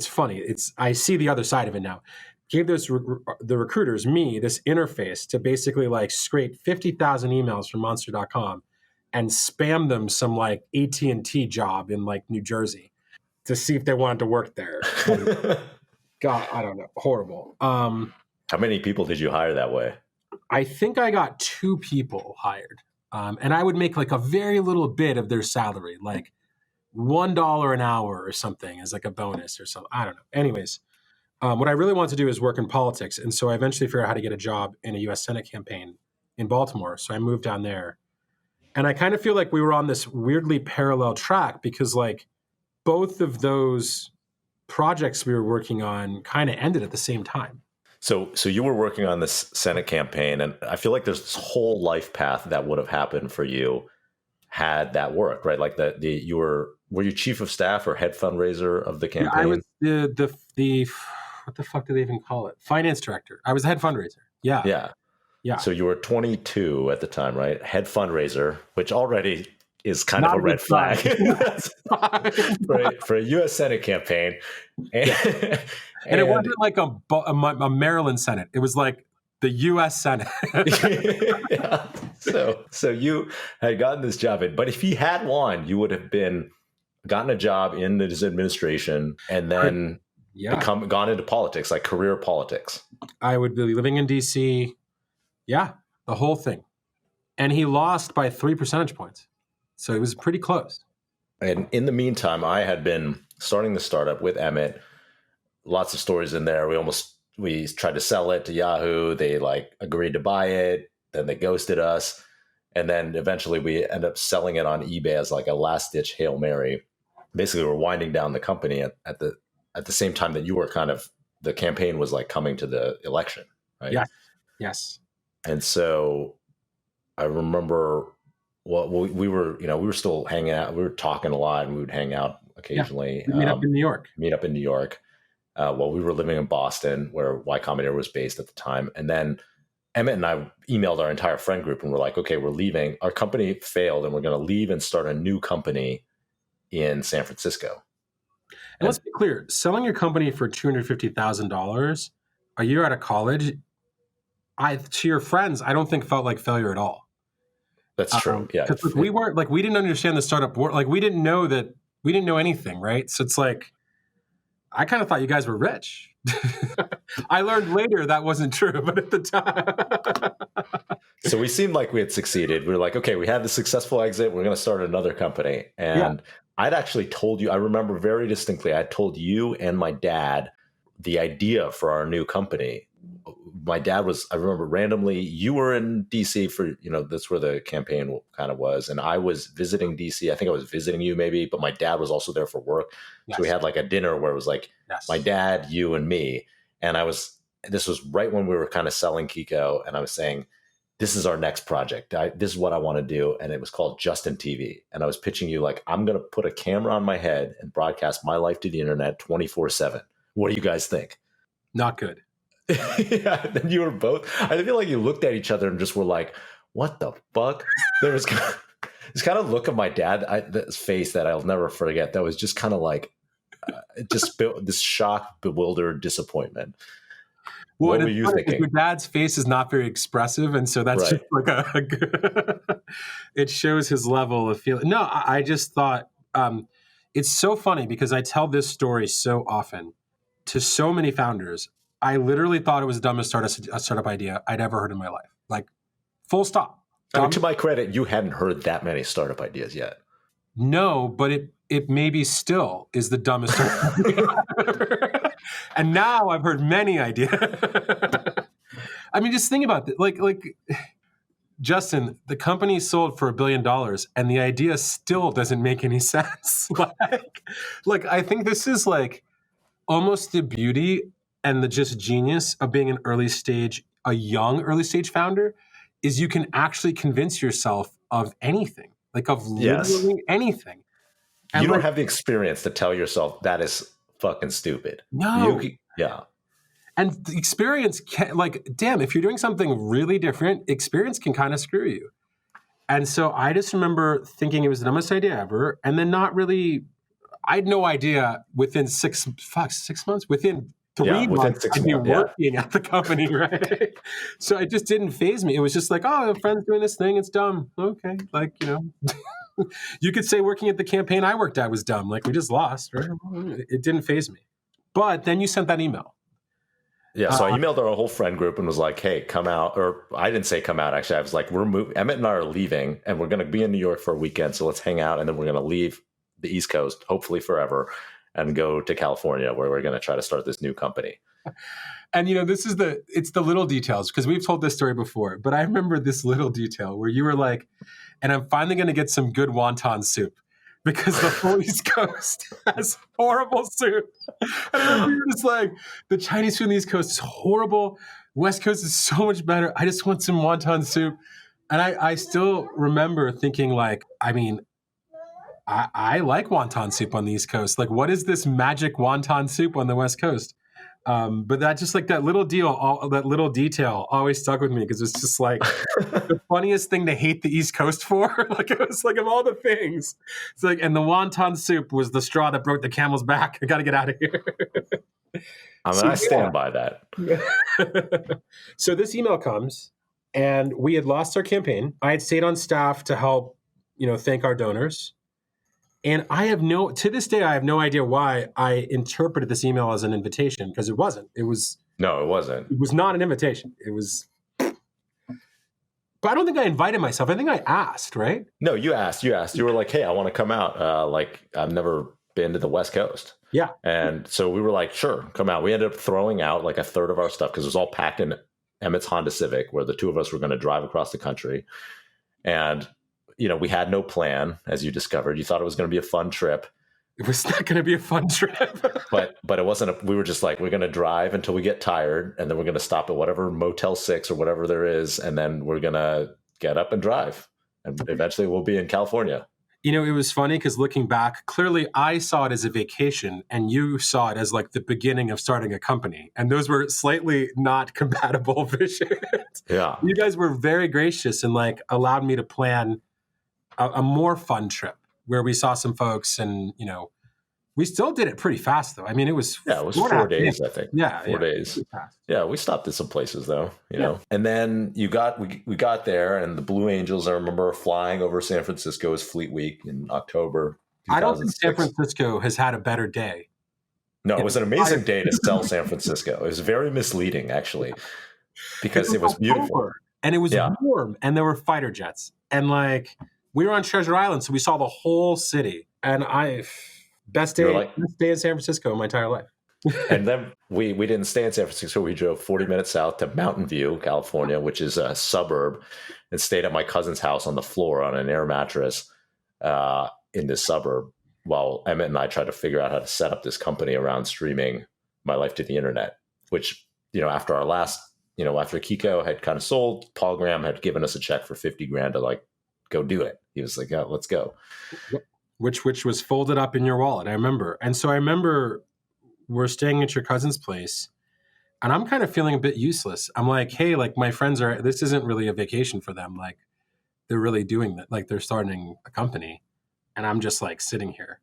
Speaker 2: funny. I see the other side of it now. Gave the recruiters, me, this interface to basically like scrape 50,000 emails from monster.com and spam them some like AT&T job in like New Jersey to see if they wanted to work there. God, I don't know. Horrible.
Speaker 3: How many people did you hire that way?
Speaker 2: I think I got 2 people hired. And I would make like a very little bit of their salary, like $1 an hour or something as like a bonus or something. I don't know. Anyways, what I really wanted to do is work in politics. And so I eventually figured out how to get a job in a U.S. Senate campaign in Baltimore. So I moved down there. And I kind of feel like we were on this weirdly parallel track because like both of those projects we were working on kind of ended at the same time.
Speaker 3: So you were working on this Senate campaign, and I feel like there's this whole life path that would have happened for you had that worked, right? Like were you chief of staff or head fundraiser of the campaign?
Speaker 2: I was the what the fuck do they even call it? Finance director. I was the head fundraiser. Yeah.
Speaker 3: So you were 22 at the time, right? Head fundraiser, which already is kind of a red flag for a U.S. Senate campaign.
Speaker 2: And it wasn't like a Maryland Senate. It was like the U.S. Senate.
Speaker 3: Yeah. So you had gotten this job in, but if he had won, you would have gotten a job in his administration and then gone into politics, like career politics.
Speaker 2: I would be living in D.C. Yeah, the whole thing. And he lost by 3 percentage points. So it was pretty close.
Speaker 3: And in the meantime, I had been starting the startup with Emmett. Lots of stories in there. We tried to sell it to Yahoo. They agreed to buy it. Then they ghosted us. And then eventually we ended up selling it on eBay as a last ditch Hail Mary. Basically, we're winding down the company at the same time that you were the campaign was coming to the election, right?
Speaker 2: Yes.
Speaker 3: And so I remember, we were still hanging out. We were talking a lot, and we would hang out occasionally.
Speaker 2: Meet up in New York.
Speaker 3: While we were living in Boston, where Y Combinator was based at the time. And then Emmett and I emailed our entire friend group, and we're like, okay, we're leaving. Our company failed, and we're going to leave and start a new company in San Francisco.
Speaker 2: And let's be clear, selling your company for $250,000 a year out of college, to your friends, I don't think felt like failure at all.
Speaker 3: That's true. Yeah.
Speaker 2: Because we weren't we didn't understand the startup world. We didn't know anything, right? So it's I kind of thought you guys were rich. I learned later that wasn't true, but at the time.
Speaker 3: So we seemed like we had succeeded. We were like, okay, we had the successful exit. We're going to start another company. And I'd actually told you, I remember very distinctly, I told you and my dad the idea for our new company. My dad I remember randomly, you were in DC for, that's where the campaign kind of was. And I was visiting DC. I think I was visiting you maybe, but my dad was also there for work. Yes. So we had a dinner where it was my dad, you and me. And this was right when we were kind of selling Kiko. And I was saying, this is our next project. This is what I want to do. And it was called Justin TV. And I was pitching you I'm going to put a camera on my head and broadcast my life to the internet 24/7. What do you guys think?
Speaker 2: Not good.
Speaker 3: Yeah, then you were both. I feel like you looked at each other and just were like, "What the fuck?" There was this kind of look of my dad's face that I'll never forget. That was just kind of this shock, bewildered disappointment.
Speaker 2: Well,
Speaker 3: what were you thinking?
Speaker 2: Your dad's face is not very expressive, and so that's just it shows his level of feeling. No, I just thought it's so funny because I tell this story so often to so many founders. I literally thought it was dumb to start a startup idea I'd ever heard in my life. Full stop.
Speaker 3: To my credit, you hadn't heard that many startup ideas yet.
Speaker 2: No, but it maybe still is the dumbest startup idea ever. And now I've heard many ideas. I mean, just think about it. Justin, the company sold for $1 billion, and the idea still doesn't make any sense. I think this is almost the beauty and the just genius of being a young early stage founder is you can actually convince yourself of anything, of literally anything. And
Speaker 3: you don't have the experience to tell yourself that is fucking stupid.
Speaker 2: No.
Speaker 3: Yeah.
Speaker 2: And the experience damn, if you're doing something really different, experience can kind of screw you. And so I just remember thinking it was the dumbest idea ever. And then I had no idea within 6 months, within 3 months, I'd be working at the company, right? So it just didn't faze me. It was just a friend's doing this thing. It's dumb. Okay. You could say working at the campaign I worked at was dumb. We just lost, right? It didn't faze me. But then you sent that email.
Speaker 3: Yeah, so I emailed our whole friend group and was like, hey, come out. Or I didn't say come out, actually. I was like, we're moving. Emmett and I are leaving, and we're going to be in New York for a weekend. So let's hang out, and then we're going to leave the East Coast, hopefully forever, and go to California, where we're going to try to start this new company.
Speaker 2: And, it's the little details, because we've told this story before, but I remember this little detail where you were like, and I'm finally going to get some good wonton soup because the whole East Coast has horrible soup. And I remember you were just the Chinese food on the East Coast is horrible. West Coast is so much better. I just want some wonton soup. And I still remember thinking I like wonton soup on the East Coast. What is this magic wonton soup on the West Coast? But that just that little detail always stuck with me because it's just the funniest thing to hate the East Coast for. It was of all the things, it's and the wonton soup was the straw that broke the camel's back. I got to get out of here.
Speaker 3: I mean,
Speaker 2: So,
Speaker 3: I stand by that.
Speaker 2: So this email comes, and we had lost our campaign. I had stayed on staff to help, thank our donors. And to this day, I have no idea why I interpreted this email as an invitation, because it wasn't.
Speaker 3: No, it wasn't.
Speaker 2: It was not an invitation. It was, but I don't think I invited myself. I think I asked, right?
Speaker 3: No, you asked. You were like, hey, I want to come out. Like, I've never been to the West Coast.
Speaker 2: Yeah.
Speaker 3: And so we were like, sure, come out. We ended up throwing out like a third of our stuff because it was all packed in Emmett's Honda Civic, where the two of us were going to drive across the country. And, we had no plan, as you discovered. You thought it was going to be a fun trip.
Speaker 2: It was not going to be a fun trip.
Speaker 3: but it wasn't. We were just like, we're going to drive until we get tired, and then we're going to stop at whatever Motel 6 or whatever there is, and then we're going to get up and drive. And eventually we'll be in California.
Speaker 2: It was funny because looking back, clearly I saw it as a vacation and you saw it as like the beginning of starting a company. And those were slightly not compatible visions.
Speaker 3: Yeah.
Speaker 2: You guys were very gracious and like allowed me to plan a more fun trip where we saw some folks and, we still did it pretty fast though. I mean, it was
Speaker 3: 4 days, I think.
Speaker 2: Yeah.
Speaker 3: 4 days. Yeah, we stopped at some places though, you know. And then we got there, and the Blue Angels, I remember flying over San Francisco as Fleet Week in October 2006.
Speaker 2: I don't think San Francisco has had a better day.
Speaker 3: No, it was an amazing day to sell San Francisco. It was very misleading, actually, because it was beautiful.
Speaker 2: And it was warm, and there were fighter jets. And like, we were on Treasure Island, so we saw the whole city. And best day in San Francisco in my entire life.
Speaker 3: And then we didn't stay in San Francisco. We drove 40 minutes south to Mountain View, California, which is a suburb, and stayed at my cousin's house on the floor on an air mattress in this suburb while Emmett and I tried to figure out how to set up this company around streaming my life to the internet, which, after our last, after Kiko had kind of sold, Paul Graham had given us a check for $50,000 to like, go do it. He was like, yeah, let's go.
Speaker 2: Which was folded up in your wallet, I remember. And so I remember we're staying at your cousin's place, and I'm kind of feeling a bit useless. I'm like, hey, like my friends this isn't really a vacation for them. Like they're really doing that. Like they're starting a company, and I'm just like sitting here.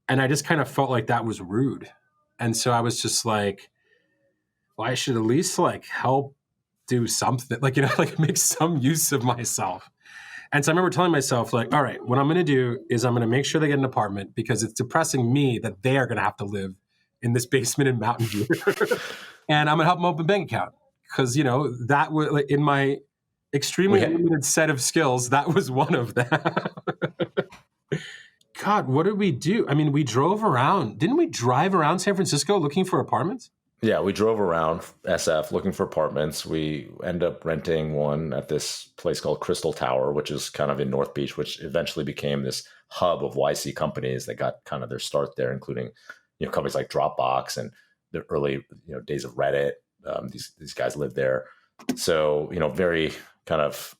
Speaker 2: And I just kind of felt like that was rude. And so I was just like, well, I should at least like help do something, like, like make some use of myself. And so I remember telling myself, like, all right, what I'm going to do is I'm going to make sure they get an apartment, because it's depressing me that they are going to have to live in this basement in Mountain View. And I'm going to help them open a bank account, because, that was like, in my extremely limited set of skills, that was one of them. God, what did we do? I mean, we drove around. Didn't we drive around San Francisco looking for apartments?
Speaker 3: Yeah, we drove around SF looking for apartments. We ended up renting one at this place called Crystal Tower, which is kind of in North Beach, which eventually became this hub of YC companies that got kind of their start there, including, companies like Dropbox and the early, days of Reddit. These guys lived there. So, very kind of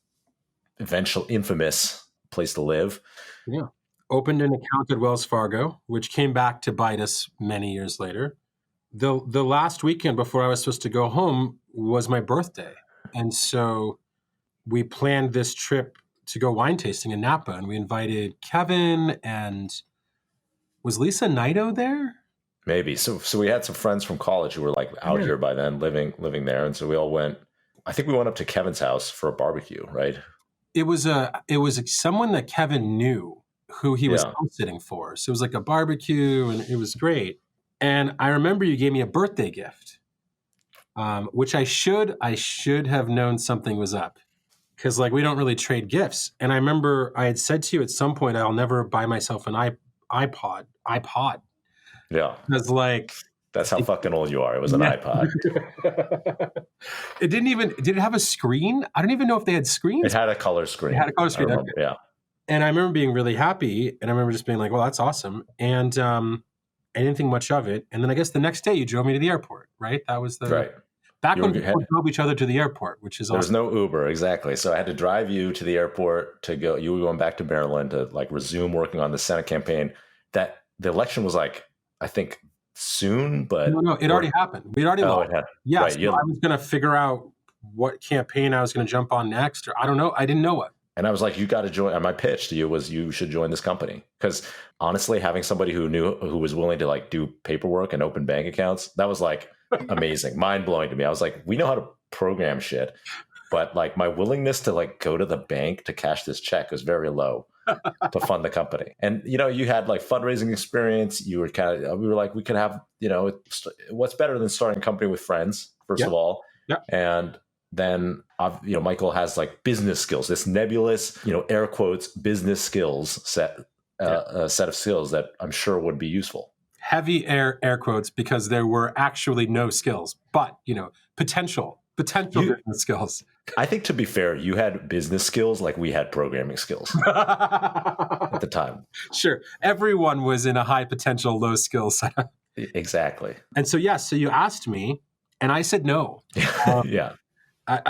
Speaker 3: eventual infamous place to live.
Speaker 2: Yeah. Opened an account at Wells Fargo, which came back to bite us many years later. The last weekend before I was supposed to go home was my birthday. And so we planned this trip to go wine tasting in Napa, and we invited Kevin, and was Lisa Naito there?
Speaker 3: Maybe. So we had some friends from college who were like out here by then, living there. And so we all went, I think we went up to Kevin's house for a barbecue, right?
Speaker 2: It was someone that Kevin knew who he was house sitting for. So it was like a barbecue, and it was great. And I remember you gave me a birthday gift, which I should have known something was up, because like we don't really trade gifts. And I remember I had said to you at some point, I'll never buy myself an iPod.
Speaker 3: Yeah,
Speaker 2: because like
Speaker 3: that's how fucking old you are. It was an iPod.
Speaker 2: Did it have a screen? I don't even know if they had screens.
Speaker 3: It had a color screen. Yeah.
Speaker 2: And I remember being really happy, and I remember just being like, well, that's awesome. And I didn't think much of it. And then I guess the next day you drove me to the airport, right? That was back when we drove each other to the airport, which is awesome.
Speaker 3: There was no Uber, exactly. So I had to drive you to the airport to go. You were going back to Maryland to like resume working on the Senate campaign. That the election was like, I think soon, but
Speaker 2: no, it already happened. We'd already lost. Yeah,
Speaker 3: right,
Speaker 2: so I was going to figure out what campaign I was going to jump on next, or I don't know. I didn't know what.
Speaker 3: And I was like, you got to join. And my pitch to you was you should join this company. Because honestly, having somebody who was willing to like do paperwork and open bank accounts, that was like amazing, mind blowing to me. I was like, we know how to program shit, but like my willingness to like go to the bank to cash this check was very low to fund the company. And, you had like fundraising experience. You were we were like, we could have, what's better than starting a company with friends, first of all.
Speaker 2: Yeah.
Speaker 3: And then, Michael has like business skills, this nebulous, air quotes, business skills set, a set of skills that I'm sure would be useful.
Speaker 2: Heavy air quotes, because there were actually no skills, but, potential business skills.
Speaker 3: I think, to be fair, you had business skills like we had programming skills at the time.
Speaker 2: Sure. Everyone was in a high potential, low skill setup.
Speaker 3: Exactly.
Speaker 2: And so, so you asked me and I said no.
Speaker 3: Yeah.
Speaker 2: And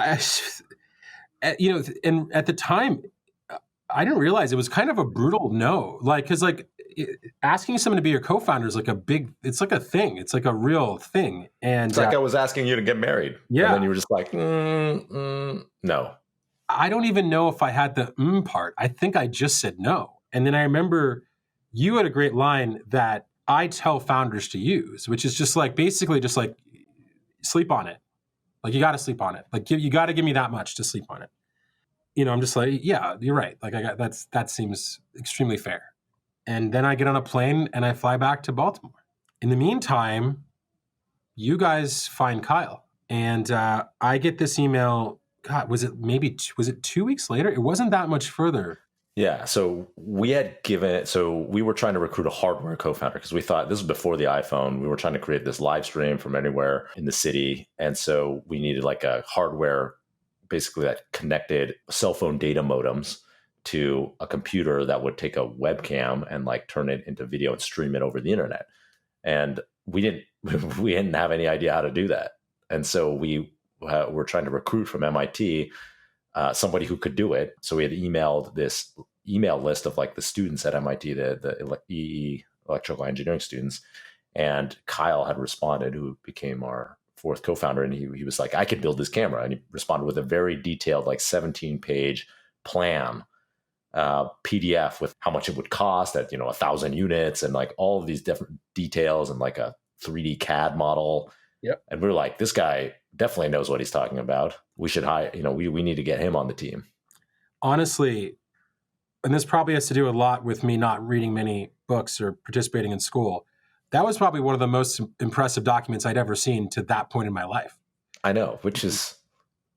Speaker 2: at the time, I didn't realize it was kind of a brutal no. Like, because asking someone to be your co-founder is like it's like a thing. It's like a real thing. And
Speaker 3: it's like I was asking you to get married.
Speaker 2: Yeah.
Speaker 3: And then you were just like, no.
Speaker 2: I don't even know if I had the part. I think I just said no. And then I remember you had a great line that I tell founders to use, which is just like, basically just like, sleep on it. Like, you got to sleep on it. Like, you got to give me that much to sleep on it. I'm just like, yeah, you're right. Like, that seems extremely fair. And then I get on a plane and I fly back to Baltimore. In the meantime, you guys find Kyle. And I get this email, God, was it 2 weeks later? It wasn't that much further.
Speaker 3: Yeah. So we were trying to recruit a hardware co-founder because we thought, this was before the iPhone. We were trying to create this live stream from anywhere in the city. And so we needed like a hardware, basically, that connected cell phone data modems to a computer that would take a webcam and like turn it into video and stream it over the internet. And we didn't have any idea how to do that. And so we were trying to recruit from MIT somebody who could do it. So we had emailed this email list of like the students at MIT, the EE, electrical engineering students. And Kyle had responded, who became our fourth co-founder. And he was like, I could build this camera. And he responded with a very detailed, like 17-page plan, PDF with how much it would cost at, 1,000 units and like all of these different details and like a 3D CAD model.
Speaker 2: Yep.
Speaker 3: And we were like, this guy definitely knows what he's talking about. We should hire, we need to get him on the team.
Speaker 2: Honestly, and this probably has to do a lot with me not reading many books or participating in school. That was probably one of the most impressive documents I'd ever seen to that point in my life.
Speaker 3: I know, which is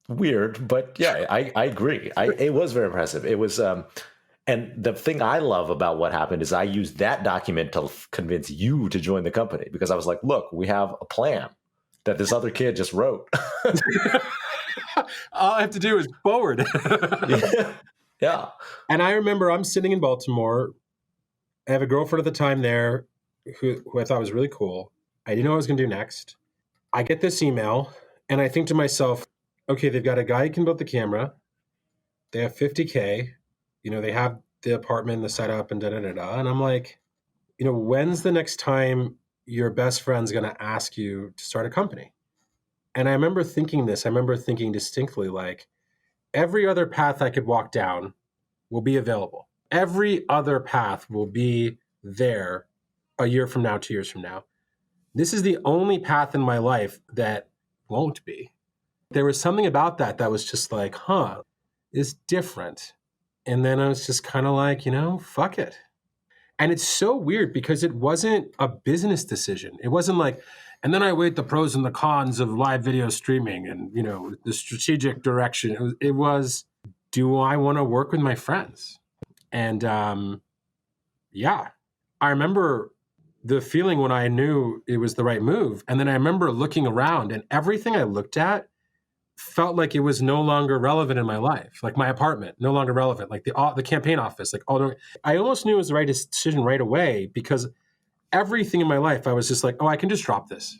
Speaker 3: weird, but yeah, I agree. It was very impressive. It was, and the thing I love about what happened is I used that document to convince you to join the company, because I was like, look, we have a plan that this other kid just wrote.
Speaker 2: All I have to do is forward.
Speaker 3: Yeah.
Speaker 2: And I remember I'm sitting in Baltimore. I have a girlfriend at the time there who I thought was really cool. I didn't know what I was going to do next. I get this email and I think to myself, okay, they've got a guy who can build the camera. They have $50K. They have the apartment, the setup, and da-da-da-da. And I'm like, when's the next time your best friend's going to ask you to start a company? And I remember thinking this. I remember thinking distinctly, like, every other path I could walk down will be available. Every other path will be there a year from now, 2 years from now. This is the only path in my life that won't be. There was something about that was just like, it's different. And then I was just kind of like, fuck it. And it's so weird because it wasn't a business decision. It wasn't like, and then I weighed the pros and the cons of live video streaming and, the strategic direction. It was, do I want to work with my friends? And yeah, I remember the feeling when I knew it was the right move. And then I remember looking around and everything I looked at felt like it was no longer relevant in my life. Like my apartment, no longer relevant. Like the campaign office, I almost knew it was the right decision right away, because everything in my life, I was just like, I can just drop this.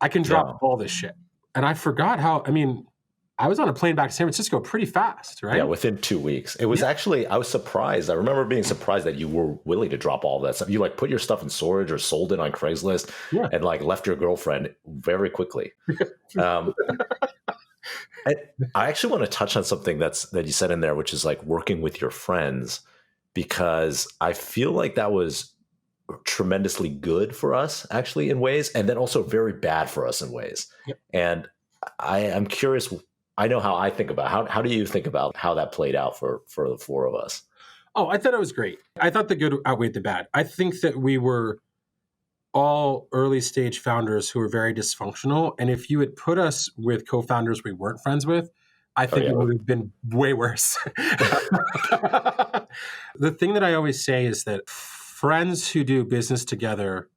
Speaker 2: I can drop all this shit. And I forgot I was on a plane back to San Francisco pretty fast, right?
Speaker 3: Yeah, within 2 weeks. It was actually, I was surprised. I remember being surprised that you were willing to drop all that stuff. You put your stuff in storage or sold it on Craigslist and left your girlfriend very quickly. I actually want to touch on something that you said in there, which is like working with your friends, because I feel like that was tremendously good for us actually in ways, and then also very bad for us in ways.
Speaker 2: Yep.
Speaker 3: And I'm curious. I know how I think about how do you think about how that played out for the four of us?
Speaker 2: Oh, I thought it was great. I thought the good outweighed the bad. I think that we were all early stage founders who were very dysfunctional. And if you had put us with co-founders we weren't friends with, I think it would have been way worse. The thing that I always say is that friends who do business together,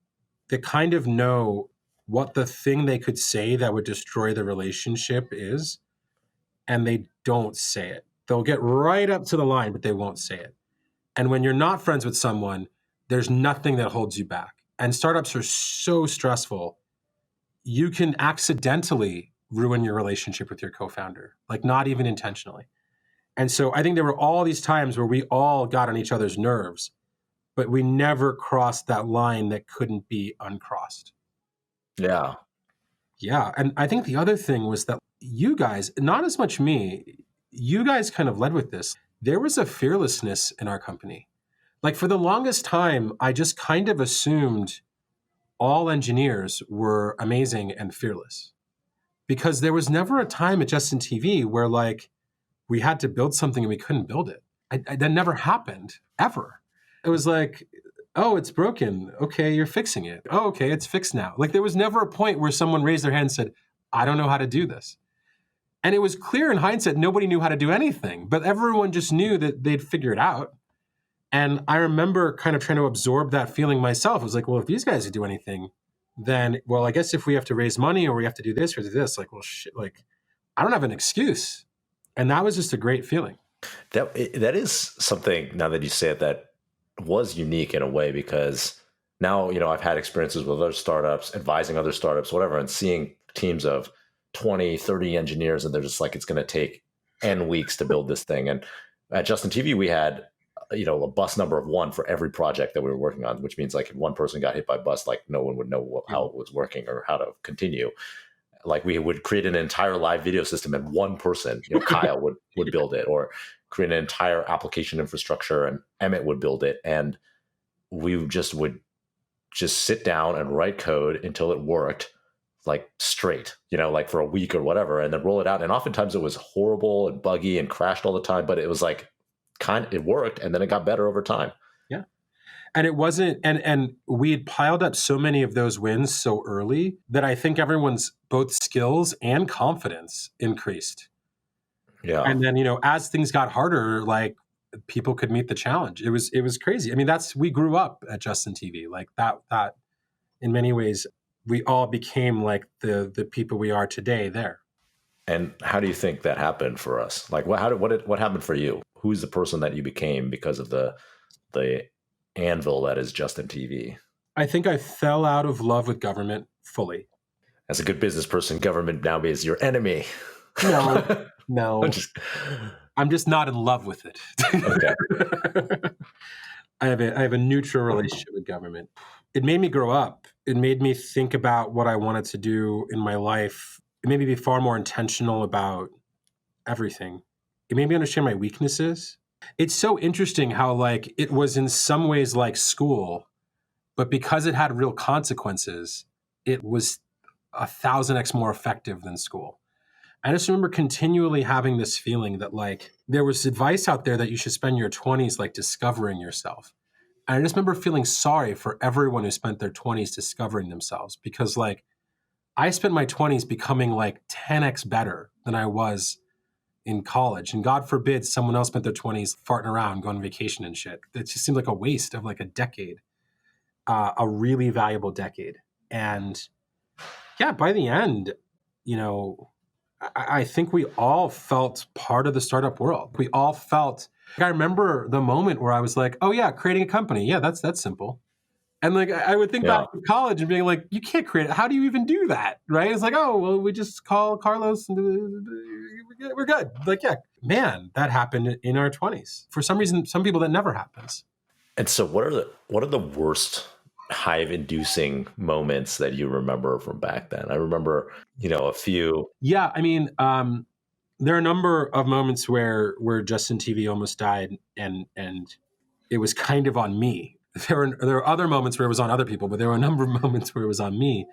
Speaker 2: they kind of know what the thing they could say that would destroy the relationship is, and they don't say it. They'll get right up to the line, but they won't say it. And when you're not friends with someone, there's nothing that holds you back. And startups are so stressful. You can accidentally ruin your relationship with your co-founder, like not even intentionally. And so I think there were all these times where we all got on each other's nerves, but we never crossed that line that couldn't be uncrossed.
Speaker 3: Yeah.
Speaker 2: Yeah. And I think the other thing was that you guys, not as much me, you guys kind of led with this. There was a fearlessness in our company. Like for the longest time, I just kind of assumed all engineers were amazing and fearless, because there was never a time at Justin TV where like we had to build something and we couldn't build it. That never happened ever. It was like, oh, it's broken. Okay, you're fixing it. Oh, okay, it's fixed now. Like there was never a point where someone raised their hand and said, I don't know how to do this. And it was clear in hindsight, nobody knew how to do anything, but everyone just knew that they'd figure it out. And I remember kind of trying to absorb that feeling myself. I was like, well, if these guys would do anything, then, well, I guess if we have to raise money or we have to do this or do this, like, well, shit, like, I don't have an excuse. And that was just a great feeling.
Speaker 3: That is something, now that you say it, that was unique in a way, because now, I've had experiences with other startups, advising other startups, whatever, and seeing teams of 20, 30 engineers, and they're just like, it's going to take N weeks to build this thing. And at Justin TV, we had a bus number of one for every project that we were working on, which means like if one person got hit by a bus, like no one would know how it was working or how to continue. Like we would create an entire live video system and one person, Kyle would build it, or create an entire application infrastructure and Emmett would build it. And we would just sit down and write code until it worked like straight, like for a week or whatever, and then roll it out. And oftentimes it was horrible and buggy and crashed all the time, but it was like, it worked, and then it got better over time.
Speaker 2: Yeah. And it wasn't, and we had piled up so many of those wins so early that I think everyone's both skills and confidence increased.
Speaker 3: Yeah.
Speaker 2: And then, as things got harder, like people could meet the challenge. It was crazy. I mean, we grew up at Justin TV, like that in many ways, we all became like the people we are today there.
Speaker 3: And how do you think that happened for us? Like, what happened for you? Who's the person that you became because of the anvil that is Justin TV?
Speaker 2: I think I fell out of love with government fully.
Speaker 3: As a good business person, government now is your enemy.
Speaker 2: No. I'm just not in love with it.
Speaker 3: Okay.
Speaker 2: I have a neutral relationship with government. It made me grow up. It made me think about what I wanted to do in my life. It made me be far more intentional about everything. It made me understand my weaknesses. It's so interesting how like it was in some ways like school, but because it had real consequences, it was 1,000x more effective than school. I just remember continually having this feeling that like there was advice out there that you should spend your 20s like discovering yourself. And I just remember feeling sorry for everyone who spent their 20s discovering themselves, because like I spent my 20s becoming like 10x better than I was in college. And God forbid someone else spent their 20s farting around, going on vacation and shit. It just seemed like a waste of like a decade, a really valuable decade. And yeah, by the end, I think we all felt part of the startup world. We all felt, I remember the moment where I was like, oh yeah, creating a company. Yeah, that's simple. And like, I would think back to college and being like, you can't create it. How do you even do that? Right? It's like, oh, well, we just call Carlos and we're good. Like, yeah, man, that happened in our 20s. For some reason, some people that never happens.
Speaker 3: And so what are the worst hive-inducing moments that you remember from back then? I remember, a few.
Speaker 2: Yeah, I mean, there are a number of moments where Justin TV almost died, and it was kind of on me. there were other moments where it was on other people, but there were a number of moments where it was on me.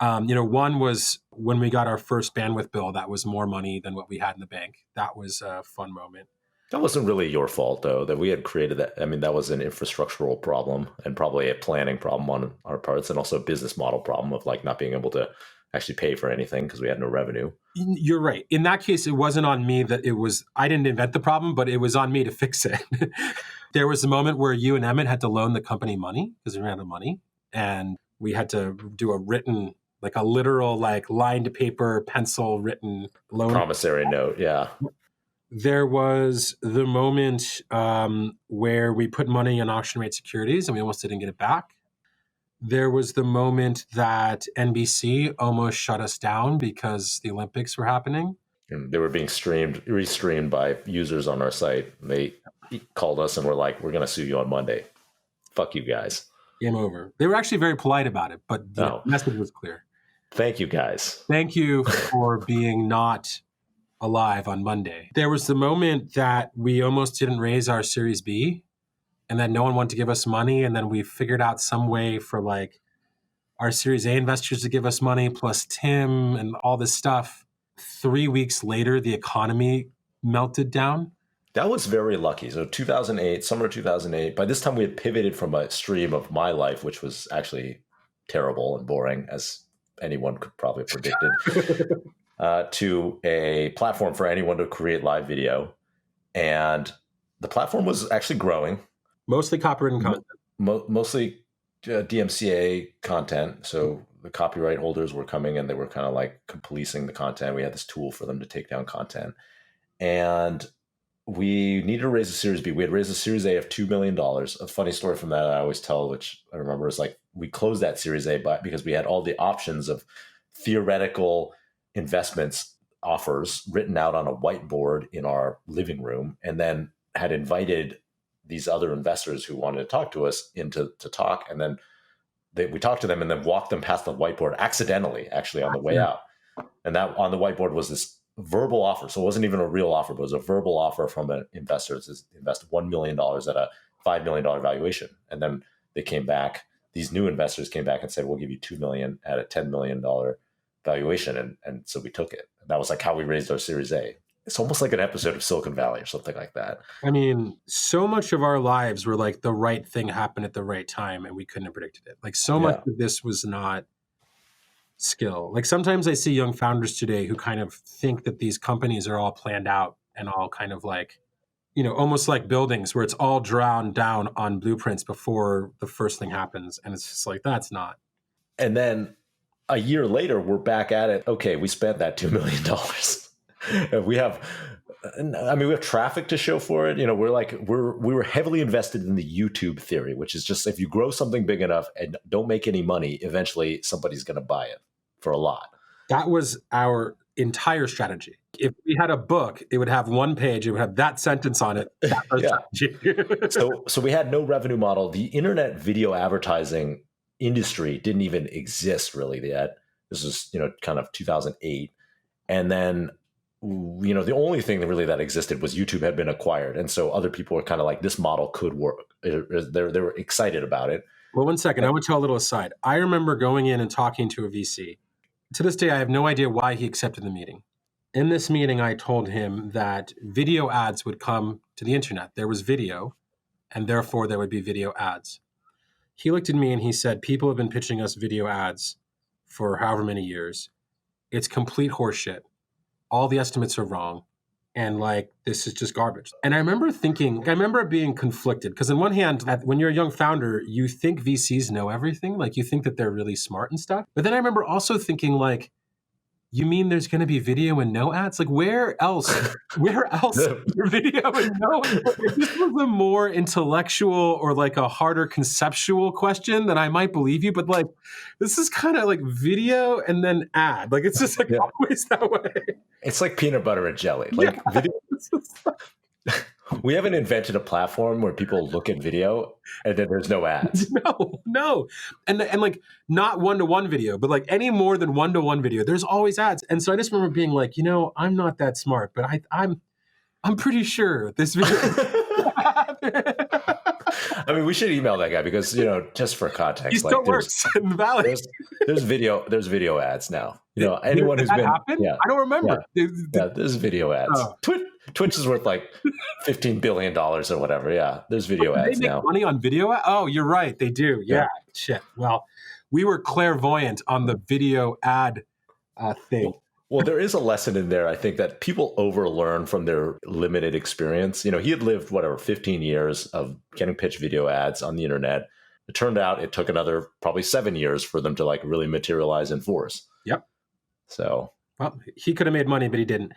Speaker 2: One was when we got our first bandwidth bill. That was more money than what we had in the bank. That was a fun moment.
Speaker 3: That wasn't really your fault, though, that we had created that. I mean, that was an infrastructural problem and probably a planning problem on our parts, and also a business model problem of like not being able to actually pay for anything because we had no revenue.
Speaker 2: You're right. In that case, it wasn't on me I didn't invent the problem, but it was on me to fix it. There was a moment where you and Emmett had to loan the company money because we ran out of money, and we had to do a written, like a literal, like line to paper, pencil written loan.
Speaker 3: Promissory note, yeah.
Speaker 2: There was the moment where we put money in auction rate securities and we almost didn't get it back. There was the moment that NBC almost shut us down because the Olympics were happening.
Speaker 3: And they were being restreamed by users on our site. They called us and were like, we're going to sue you on Monday. Fuck you guys.
Speaker 2: Game over. They were actually very polite about it, but the message was clear.
Speaker 3: Thank you, guys.
Speaker 2: Thank you for being not alive on Monday. There was the moment that we almost didn't raise our Series B and that no one wanted to give us money. And then we figured out some way for like our Series A investors to give us money plus Tim and all this stuff. 3 weeks later, the economy melted down.
Speaker 3: That was very lucky. So 2008, summer 2008, by this time we had pivoted from a stream of my life, which was actually terrible and boring, as anyone could probably have predicted, to a platform for anyone to create live video. And the platform was actually growing.
Speaker 2: Mostly copywritten content.
Speaker 3: Mostly DMCA content. So the copyright holders were coming and they were kind of like policing the content. We had this tool for them to take down content. And we needed to raise a Series B. We had raised a Series A of $2 million. A funny story from that I always tell, which I remember, is like we closed that Series A because we had all the options of theoretical investments offers written out on a whiteboard in our living room, and then had invited these other investors who wanted to talk to us to talk. And then we talked to them and then walked them past the whiteboard accidentally, actually, on the way out. And that on the whiteboard was this verbal offer. So it wasn't even a real offer, but it was a verbal offer from an investor to invest $1 million at a $5 million valuation. And then they came back, these new investors came back and said, we'll give you $2 million at a $10 million valuation. And so we took it. And that was like how we raised our Series A. It's almost like an episode of Silicon Valley or something like that.
Speaker 2: I mean, so much of our lives were like the right thing happened at the right time and we couldn't have predicted it. Like so much of this was not skill. Like sometimes I see young founders today who kind of think that these companies are all planned out and all kind of like, almost like buildings where it's all drawn down on blueprints before the first thing happens. And it's just like, that's not.
Speaker 3: And then a year later, we're back at it. Okay, we spent that $2 million. We have traffic to show for it. We were heavily invested in the YouTube theory, which is just if you grow something big enough and don't make any money, eventually somebody's going to buy it for a lot.
Speaker 2: That was our entire strategy. If we had a book, it would have one page. It would have that sentence on it.
Speaker 3: So we had no revenue model. The internet video advertising industry didn't even exist really yet. This was, kind of 2008. And then the only thing that existed was YouTube had been acquired. And so other people were kind of like, this model could work. They were excited about it.
Speaker 2: Well, one second. I want to tell a little aside. I remember going in and talking to a VC. To this day, I have no idea why he accepted the meeting. In this meeting, I told him that video ads would come to the internet. There was video, and therefore there would be video ads. He looked at me and he said, people have been pitching us video ads for however many years. It's complete horseshit. All the estimates are wrong. And like, this is just garbage. And I remember being conflicted because on one hand, when you're a young founder, you think VCs know everything. Like you think that they're really smart and stuff. But then I remember also thinking like, you mean there's going to be video and no ads? Like where else is there video and no? If this was a more intellectual or like a harder conceptual question, then I might believe you. But like, this is kind of like video and then ad. Like it's just like always that way.
Speaker 3: It's like peanut butter and jelly. Like video. We haven't invented a platform where people look at video and then there's no ads.
Speaker 2: No. And like not one-to-one video, but like any more than one-to-one video, there's always ads. And so I just remember being like, I'm not that smart, but I'm pretty sure this video
Speaker 3: I mean, we should email that guy because, just for context,
Speaker 2: He still works in the Valley.
Speaker 3: There's video ads now.
Speaker 2: Anyone who's been, happen?
Speaker 3: Yeah,
Speaker 2: I don't remember.
Speaker 3: There's video ads.
Speaker 2: Oh.
Speaker 3: Twitch is worth like $15 billion or whatever. Yeah, there's video ads
Speaker 2: now. They make money on video. Oh, you're right. They do. Yeah. Shit. Well, we were clairvoyant on the video ad thing.
Speaker 3: Well, there is a lesson in there, I think, that people overlearn from their limited experience. He had lived, 15 years of getting pitched video ads on the internet. It turned out it took another probably 7 years for them to like really materialize in force.
Speaker 2: Yep.
Speaker 3: So.
Speaker 2: Well, he could have made money, but he didn't.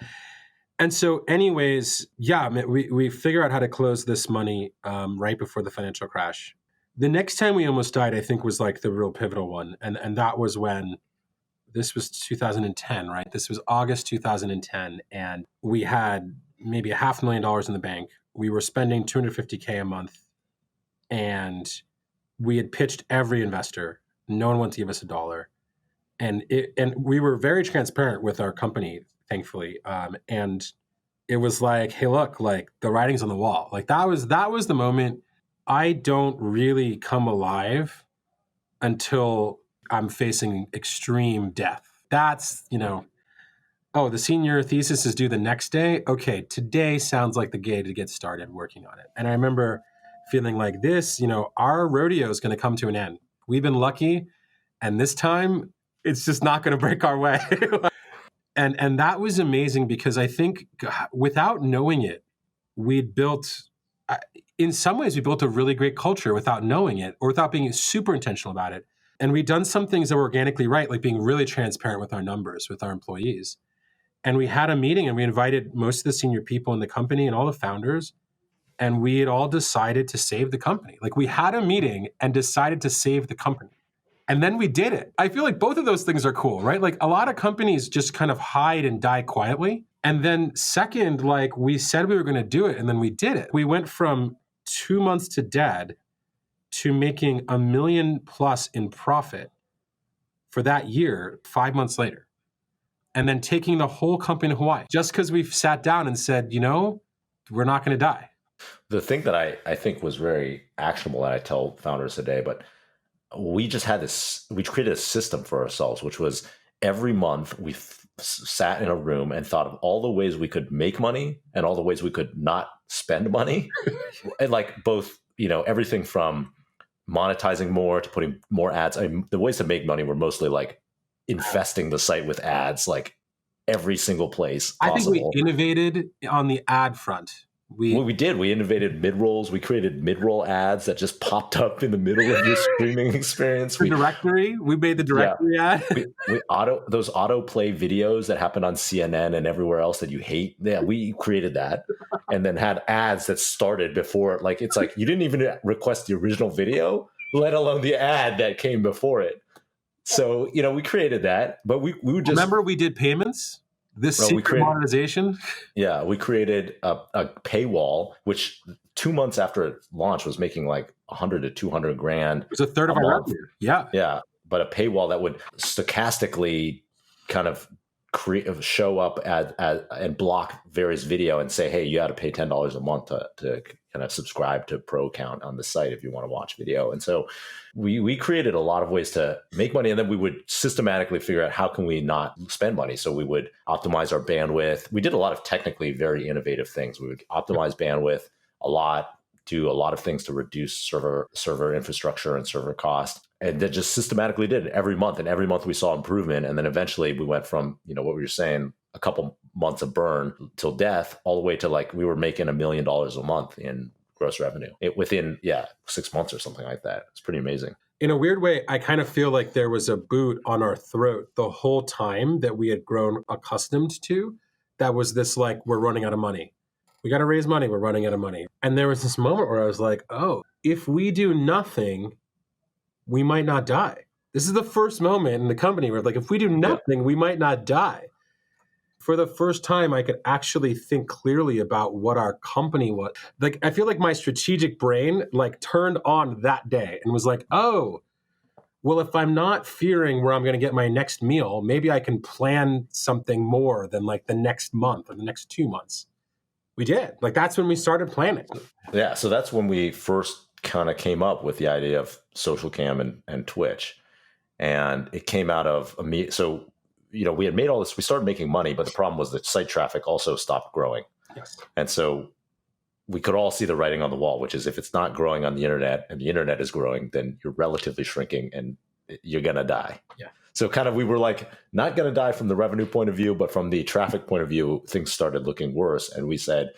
Speaker 2: And so anyways, we figure out how to close this money right before the financial crash. The next time we almost died, I think, was like the real pivotal one. And that was when... This was 2010, right? This was August 2010. And we had maybe $500,000 in the bank. We were spending $250K a month. And we had pitched every investor. No one wanted to give us $1. And we were very transparent with our company, thankfully. And it was like, hey, look, like the writing's on the wall. Like that was the moment. I don't really come alive until I'm facing extreme death. That's, the senior thesis is due the next day. Okay, today sounds like the day to get started working on it. And I remember feeling like this, our rodeo is going to come to an end. We've been lucky, and this time it's just not going to break our way. And that was amazing because I think without knowing it, we'd built, in some ways, we built a really great culture without knowing it or without being super intentional about it. And we'd done some things that were organically right, like being really transparent with our numbers, with our employees. And we had a meeting and we invited most of the senior people in the company and all the founders. And we had all decided to save the company. Like we had a meeting and decided to save the company. And then we did it. I feel like both of those things are cool, right? Like a lot of companies just kind of hide and die quietly. And then second, like we said we were going to do it and then we did it. We went from 2 months to dead to making $1 million plus in profit for that year, 5 months later. And then taking the whole company to Hawaii, just because we've sat down and said, we're not going to die.
Speaker 3: The thing that I think was very actionable that I tell founders today, but we just had we created a system for ourselves, which was every month we sat in a room and thought of all the ways we could make money and all the ways we could not spend money. And like both, everything from monetizing more to putting more ads. The ways to make money were mostly like infesting the site with ads, like every single place possible.
Speaker 2: I think we innovated on the ad front.
Speaker 3: We did. We innovated mid-rolls. We created mid-roll ads that just popped up in the middle of your streaming experience.
Speaker 2: We made the directory ad.
Speaker 3: we autoplay videos that happened on CNN and everywhere else that you hate. Yeah, we created that, and then had ads that started before. Like it's like you didn't even request the original video, let alone the ad that came before it. So we created that, but we would just
Speaker 2: remember we did payments. Secret monetization?
Speaker 3: Yeah, we created a paywall, which 2 months after it launched was making like 100 to 200 grand.
Speaker 2: It was a third of our revenue. Yeah.
Speaker 3: Yeah, but a paywall that would stochastically kind of show up and block various video and say, hey, you got to pay $10 a month to kind of subscribe to Pro account on the site if you want to watch video. And so we created a lot of ways to make money, and then we would systematically figure out how can we not spend money. So we would optimize our bandwidth. We did a lot of technically very innovative things. We would optimize bandwidth a lot, do a lot of things to reduce server infrastructure and server cost. And then just systematically did it every month. And every month we saw improvement. And then eventually we went from, what we were saying, a couple months of burn till death, all the way to like we were making $1 million a month in gross revenue within 6 months or something like that. It's pretty amazing.
Speaker 2: In a weird way, I kind of feel like there was a boot on our throat the whole time that we had grown accustomed to. That was this like, we're running out of money. We got to raise money. We're running out of money. And there was this moment where I was like, oh, if we do nothing, we might not die. This is the first moment in the company where like, if we do nothing, we might not die. For the first time, I could actually think clearly about what our company was. Like, I feel like my strategic brain like turned on that day and was like, oh, well, if I'm not fearing where I'm going to get my next meal, maybe I can plan something more than like the next month or the next 2 months. We did. Like, that's when we started planning.
Speaker 3: Yeah. So that's when we first kind of came up with the idea of social cam and Twitch. And it came out of so, we had made all this, we started making money, but the problem was that site traffic also stopped growing.
Speaker 2: Yes.
Speaker 3: And so we could all see the writing on the wall, which is if it's not growing on the internet and the internet is growing, then you're relatively shrinking and you're going to die.
Speaker 2: Yeah.
Speaker 3: So kind of, we were like, not going to die from the revenue point of view, but from the traffic point of view, things started looking worse. And we said,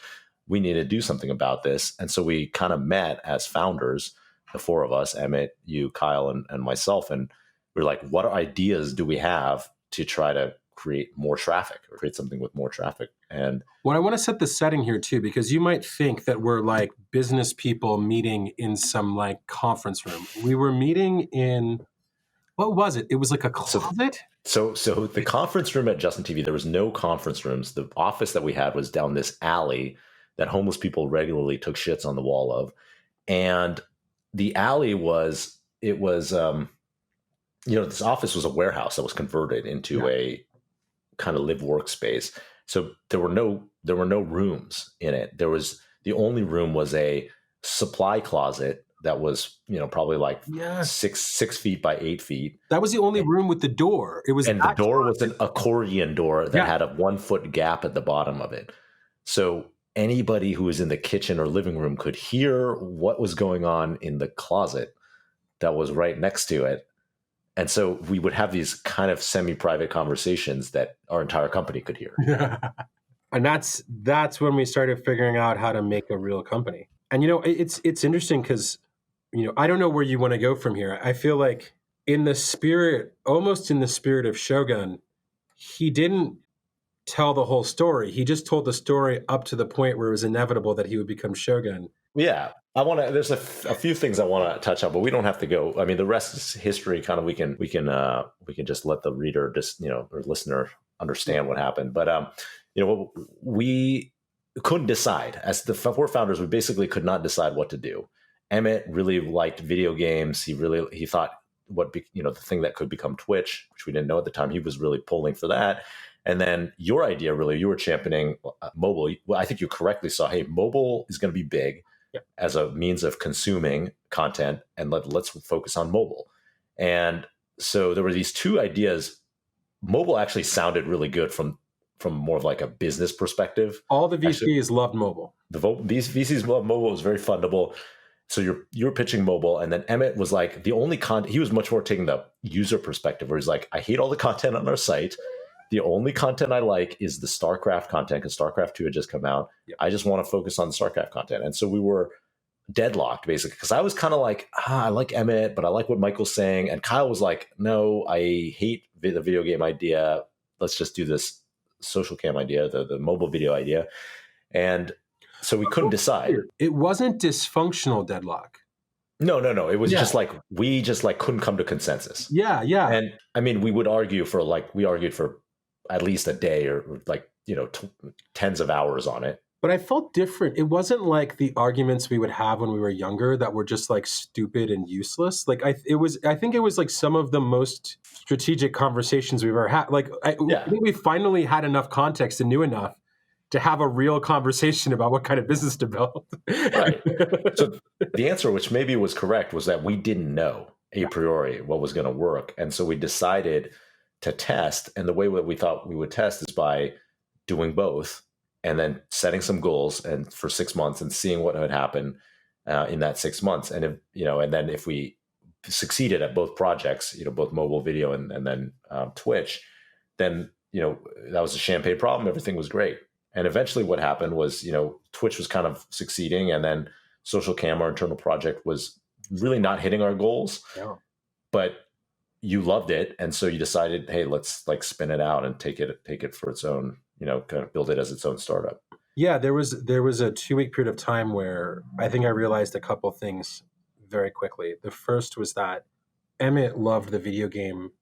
Speaker 3: we need to do something about this. And so we kind of met as founders, the four of us, Emmett, you, Kyle, and myself. And we're like, what ideas do we have to try to create more traffic or create something with more traffic? And
Speaker 2: well, I want to set the setting here too, because you might think that we're like business people meeting in some like conference room. We were meeting in, what was it? It was like a closet?
Speaker 3: So the conference room at Justin TV, there was no conference rooms. The office that we had was down this alley that homeless people regularly took shits on the wall of. And the alley was, this office was a warehouse that was converted into a kind of live workspace. So there were no rooms in it. The only room was a supply closet that was, probably like 6 feet by 8 feet.
Speaker 2: That was the only room with the door.
Speaker 3: The door was an accordion door that had a 1 foot gap at the bottom of it. So anybody who was in the kitchen or living room could hear what was going on in the closet that was right next to it. And so we would have these kind of semi-private conversations that our entire company could hear.
Speaker 2: And that's when we started figuring out how to make a real company. And, it's interesting because, I don't know where you want to go from here. I feel like almost in the spirit of Shogun, he didn't tell the whole story. He just told the story up to the point where it was inevitable that he would become Shogun.
Speaker 3: Yeah. There's a few things I want to touch on, but we don't have to go. I mean, the rest is history. Kind of, we can just let the reader or listener understand what happened. But, we couldn't decide. As the four founders, we basically could not decide what to do. Emmett really liked video games. He thought the thing that could become Twitch, which we didn't know at the time, he was really pulling for that. And then your idea, really, you were championing mobile. Well, I think you correctly saw, hey, mobile is going to be big as a means of consuming content, and let's focus on mobile. And so there were these two ideas. Mobile actually sounded really good from more of like a business perspective.
Speaker 2: All the VCs loved mobile.
Speaker 3: These VCs loved mobile. It was very fundable. So you're pitching mobile, and then Emmett was like, the only he was much more taking the user perspective, where he's like, I hate all the content on our site. The only content I like is the StarCraft content, because StarCraft 2 had just come out. Yep. I just want to focus on the StarCraft content. And so we were deadlocked, basically, because I was kind of like, I like Emmett, but I like what Michael's saying. And Kyle was like, no, I hate the video game idea. Let's just do this social cam idea, the mobile video idea. And so we couldn't decide.
Speaker 2: It wasn't dysfunctional deadlock.
Speaker 3: No. It was just like, we just like couldn't come to consensus.
Speaker 2: Yeah.
Speaker 3: And I mean, we argued for at least a day or like, tens of hours on it.
Speaker 2: But I felt different. It wasn't like the arguments we would have when we were younger that were just like stupid and useless. Like I think it was like some of the most strategic conversations we've ever had. Like I think we finally had enough context and knew enough to have a real conversation about what kind of business to build.
Speaker 3: Right. So the answer, which maybe was correct, was that we didn't know a priori what was going to work. And so we decided to test. And the way that we thought we would test is by doing both and then setting some goals and for 6 months and seeing what would happen in that 6 months. And and then if we succeeded at both projects, both mobile video and then Twitch, then, that was a champagne problem. Everything was great. And eventually what happened was, Twitch was kind of succeeding, and then Social Cam, our internal project, was really not hitting our goals. Yeah. But you loved it, and so you decided, hey, let's like spin it out and take it for its own, kind of build it as its own startup.
Speaker 2: Yeah, there was a 2-week period of time where I think I realized a couple things very quickly. The first was that Emmett loved the video game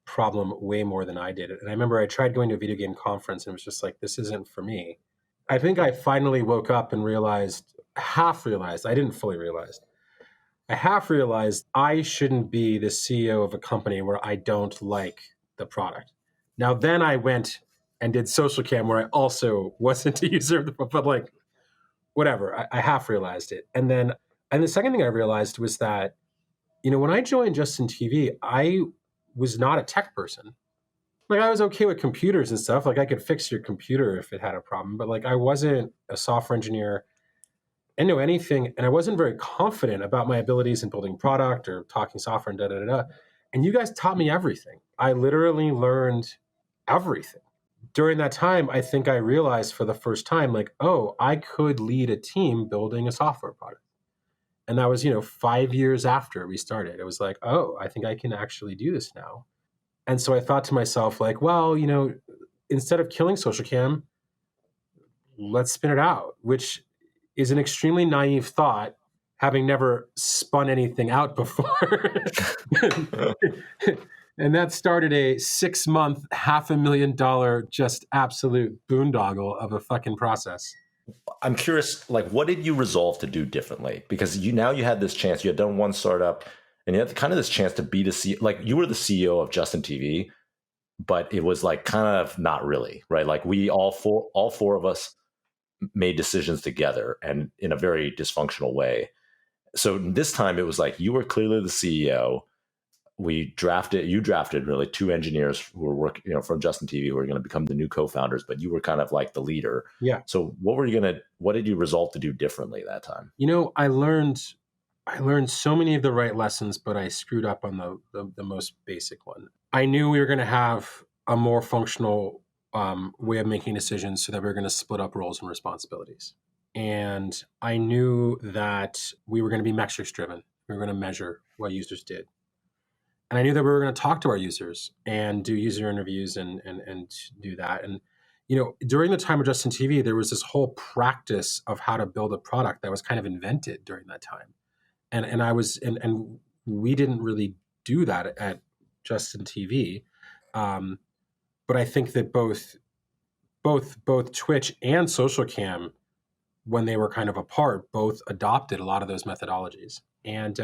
Speaker 2: problem way more than I did. And I remember I tried going to a video game conference and it was just like, this isn't for me. I think I finally woke up and half realized, I didn't fully realize. I half realized I shouldn't be the CEO of a company where I don't like the product. Now, then I went and did Social Cam where I also wasn't a user of the, but like, whatever, I half realized it. And then And the second thing I realized was that, when I joined Justin TV, I was not a tech person. Like, I was okay with computers and stuff. Like, I could fix your computer if it had a problem, but like, I wasn't a software engineer. I didn't know anything, and I wasn't very confident about my abilities in building product or talking software and da-da-da-da. And you guys taught me everything. I literally learned everything. During that time, I think I realized for the first time, like, oh, I could lead a team building a software product. And that was, 5 years after we started. It was like, oh, I think I can actually do this now. And so I thought to myself, like, well, instead of killing SocialCam, let's spin it out, which is an extremely naive thought, having never spun anything out before. And that started a 6-month, $500,000, just absolute boondoggle of a fucking process.
Speaker 3: I'm curious, like, what did you resolve to do differently? Because you had this chance, you had done one startup, and you had kind of this chance to be the CEO. Like, you were the CEO of Justin TV, but it was like kind of not really, right? Like, we all four of us made decisions together and in a very dysfunctional way. So this time it was like you were clearly the CEO. You drafted really 2 engineers who were working, from Justin TV who were going to become the new co-founders, but you were kind of like the leader.
Speaker 2: Yeah.
Speaker 3: So what did you resolve to do differently that time?
Speaker 2: I learned so many of the right lessons, but I screwed up on the most basic one. I knew we were going to have a more functional way of making decisions so that we were going to split up roles and responsibilities. And I knew that we were going to be metrics driven. We were going to measure what users did. And I knew that we were going to talk to our users and do user interviews and do that. And, during the time of Justin TV, there was this whole practice of how to build a product that was kind of invented during that time. And we didn't really do that at Justin TV. But I think that both Twitch and SocialCam, when they were kind of apart, both adopted a lot of those methodologies. And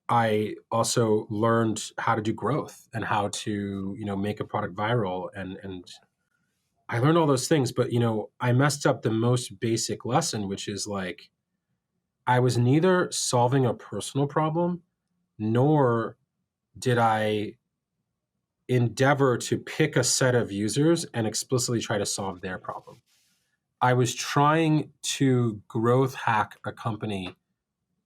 Speaker 2: I also learned how to do growth and how to, make a product viral. And I learned all those things, but, I messed up the most basic lesson, which is like, I was neither solving a personal problem, nor did I endeavor to pick a set of users and explicitly try to solve their problem. I was trying to growth hack a company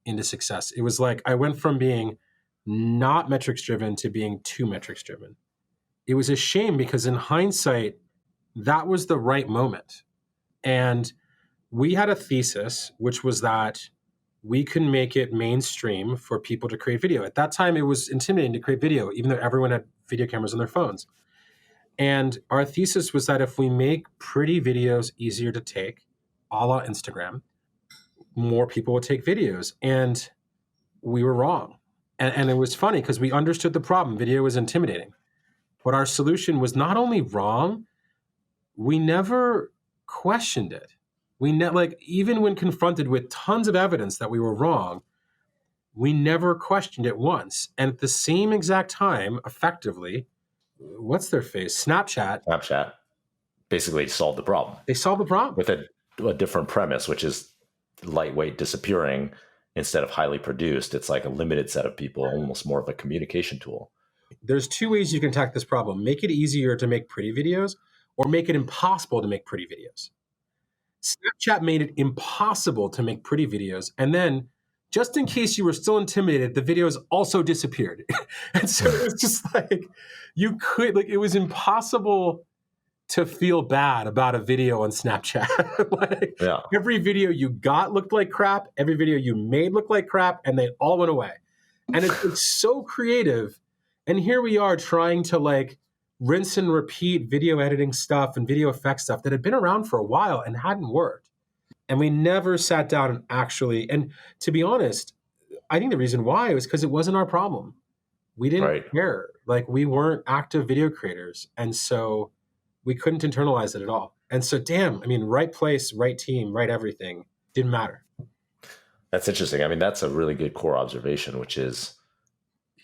Speaker 2: into success. It was like I went from being not metrics driven to being too metrics driven. It was a shame because in hindsight, that was the right moment. And we had a thesis, which was that we can make it mainstream for people to create video. At that time, it was intimidating to create video, even though everyone had video cameras on their phones. And our thesis was that if we make pretty videos easier to take, a la Instagram, more people would take videos. And we were wrong. And it was funny because we understood the problem. Video was intimidating. But our solution was not only wrong, we never questioned it. Even when confronted with tons of evidence that we were wrong, we never questioned it once. And at the same exact time, effectively, what's their face? Snapchat
Speaker 3: basically solved the problem.
Speaker 2: They solved the problem.
Speaker 3: With a different premise, which is lightweight disappearing instead of highly produced. It's like a limited set of people, almost more of a communication tool.
Speaker 2: There's 2 ways you can attack this problem. Make it easier to make pretty videos or make it impossible to make pretty videos. Snapchat made it impossible to make pretty videos. And then, just in case you were still intimidated, the videos also disappeared. And so it was just like, it was impossible to feel bad about a video on Snapchat. Every video you got looked like crap. Every video you made looked like crap. And they all went away. And it's so creative. And here we are trying to rinse and repeat video editing stuff and video effects stuff that had been around for a while and hadn't worked. And we never sat down and to be honest, I think the reason why was because it wasn't our problem. We didn't care. We weren't active video creators. And so we couldn't internalize it at all. And so, right place, right team, right everything, didn't matter.
Speaker 3: That's interesting. I mean, that's a really good core observation, which is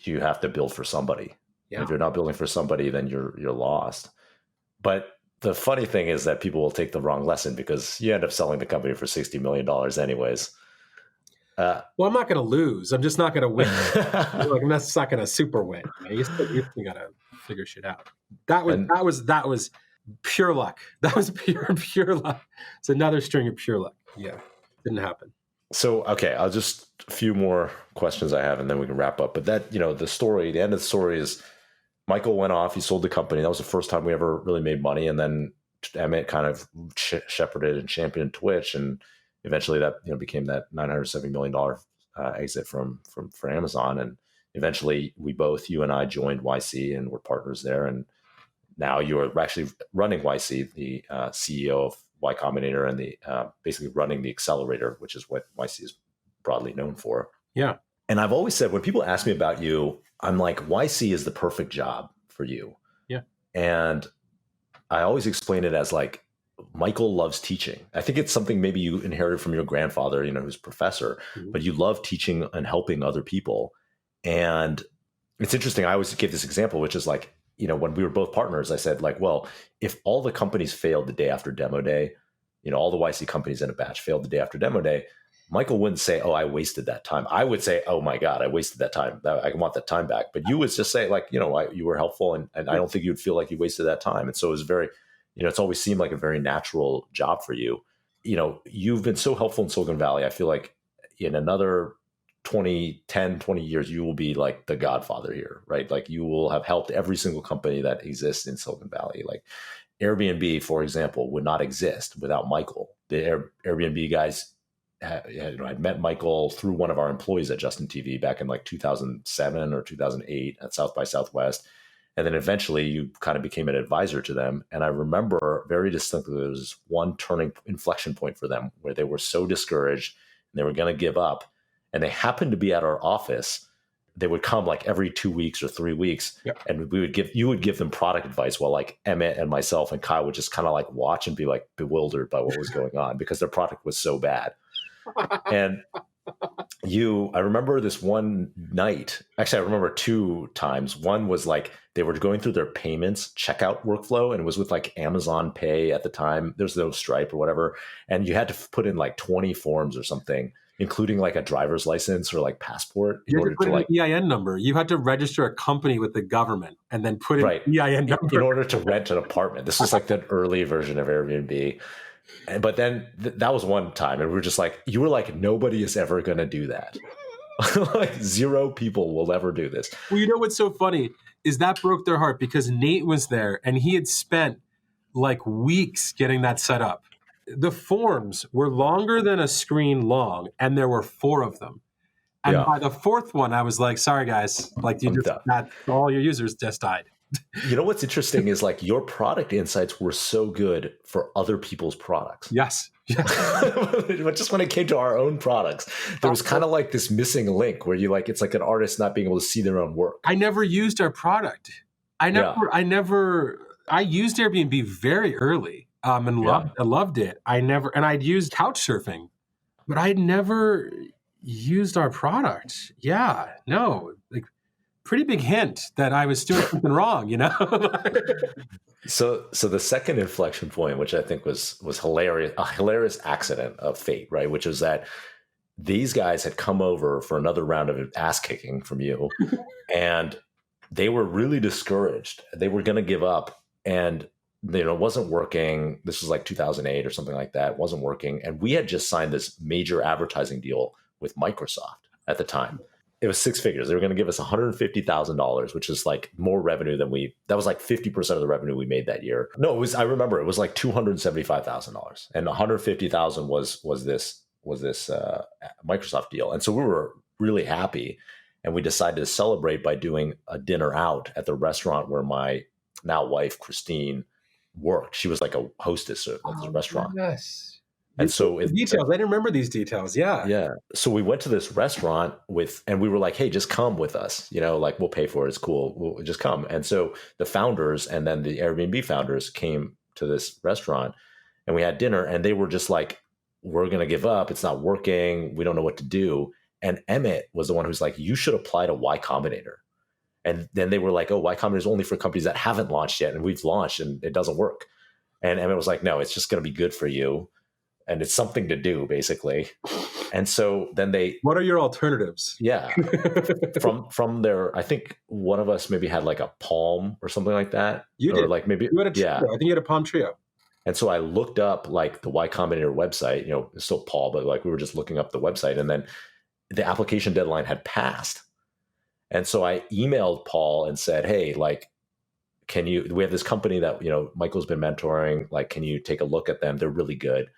Speaker 3: you have to build for somebody. Yeah. If you're not building for somebody, then you're lost. But the funny thing is that people will take the wrong lesson because you end up selling the company for $60 million anyways.
Speaker 2: Well, I'm not going to lose. I'm just not going to win. Like, I'm not going to super win. You still got to figure shit out. That was pure luck. That was pure luck. It's another string of pure luck. Yeah, didn't happen.
Speaker 3: So, okay, I'll just a few more questions I have, and then we can wrap up. But that, the end of the story is Michael went off. He sold the company. That was the first time we ever really made money. And then Emmett kind of shepherded and championed Twitch, and eventually that became that $970 million exit from Amazon. And eventually, you and I joined YC, and we're partners there. And now you're actually running YC, the CEO of Y Combinator, and the basically running the accelerator, which is what YC is broadly known for.
Speaker 2: Yeah.
Speaker 3: And I've always said, when people ask me about you, I'm like, YC is the perfect job for you.
Speaker 2: Yeah.
Speaker 3: And I always explain it as like, Michael loves teaching. I think it's something maybe you inherited from your grandfather, who's a professor, but you love teaching and helping other people. And it's interesting. I always give this example, which is like, when we were both partners, I said like, well, if all the companies failed the day after demo day, all the YC companies in a batch failed the day after demo day, Michael wouldn't say, oh, I wasted that time. I would say, oh my God, I wasted that time. I want that time back. But you would just say like, you were helpful, and I don't think you'd feel like you wasted that time. And so it was very, it's always seemed like a very natural job for you. You've been so helpful in Silicon Valley. I feel like in another 20 years, you will be like the godfather here, right? Like you will have helped every single company that exists in Silicon Valley. Like Airbnb, for example, would not exist without Michael. The Airbnb guys, I met Michael through one of our employees at Justin TV back in like 2007 or 2008 at South by Southwest. And then eventually you kind of became an advisor to them. And I remember very distinctly, there was one turning inflection point for them where they were so discouraged and they were going to give up. And they happened to be at our office. They would come like every 2 weeks or 3 weeks. Yep. And you would give them product advice while like Emmett and myself and Kyle would just kind of like watch and be like bewildered by what was going on because their product was so bad. And I remember this one night, actually I remember 2 times. One was like they were going through their payments checkout workflow, and it was with like Amazon Pay at the time. There was no Stripe or whatever. And you had to put in like 20 forms or something, including like a driver's license or like passport.
Speaker 2: You had to put in an EIN number. You had to register a company with the government and then put in an EIN number.
Speaker 3: In order to rent an apartment. This was like the early version of Airbnb. But then that was one time, and we were just like, you were like, nobody is ever going to do that. Like 0 people will ever do this.
Speaker 2: Well, you know what's so funny is that broke their heart because Nate was there and he had spent like weeks getting that set up. The forms were longer than a screen long, and there were 4 of them. And by the 4th one, I was like, sorry guys, like all your users just died.
Speaker 3: You know what's interesting is like your product insights were so good for other people's products.
Speaker 2: Yes.
Speaker 3: But just when it came to our own products, there was kind of like this missing link where it's like an artist not being able to see their own work.
Speaker 2: I never used our product. I used Airbnb very early and loved it. I'd used couchsurfing, but I'd never used our product. Yeah, no, like pretty big hint that I was doing something wrong,
Speaker 3: So the second inflection point, which I think was hilarious, a hilarious accident of fate, right? Which was that these guys had come over for another round of ass kicking from you, and they were really discouraged. They were going to give up, and it wasn't working. This was like 2008 or something like that. It wasn't working, and we had just signed this major advertising deal with Microsoft at the time. It was 6 figures. They were going to give us $150,000, which is like more revenue than that was like 50% of the revenue we made that year. No, I remember it was like $275,000, and $150,000 was this Microsoft deal. And so we were really happy, and we decided to celebrate by doing a dinner out at the restaurant where my now wife, Christine, worked. She was like a hostess at the restaurant.
Speaker 2: Yes.
Speaker 3: And so
Speaker 2: details, I didn't remember these details. Yeah.
Speaker 3: Yeah. So we went to this restaurant and we were like, hey, just come with us. Like we'll pay for it. It's cool. We'll just come. And so the founders and then the Airbnb founders came to this restaurant, and we had dinner, and they were just like, we're going to give up. It's not working. We don't know what to do. And Emmett was the one who's like, you should apply to Y Combinator. And then they were like, oh, Y Combinator is only for companies that haven't launched yet. And we've launched and it doesn't work. And Emmett was like, no, it's just going to be good for you. And it's something to do, basically. And so then
Speaker 2: what are your alternatives?
Speaker 3: yeah, from their, I think one of us maybe had like a Palm or something like that.
Speaker 2: You
Speaker 3: or
Speaker 2: did.
Speaker 3: like maybe,
Speaker 2: You had a trio.
Speaker 3: yeah.
Speaker 2: I think you had a Palm Trio.
Speaker 3: And so I looked up like the Y Combinator website, it's still Paul, but like we were just looking up the website, and then the application deadline had passed. And so I emailed Paul and said, hey, like, we have this company that, Michael's been mentoring, like, can you take a look at them? They're really good.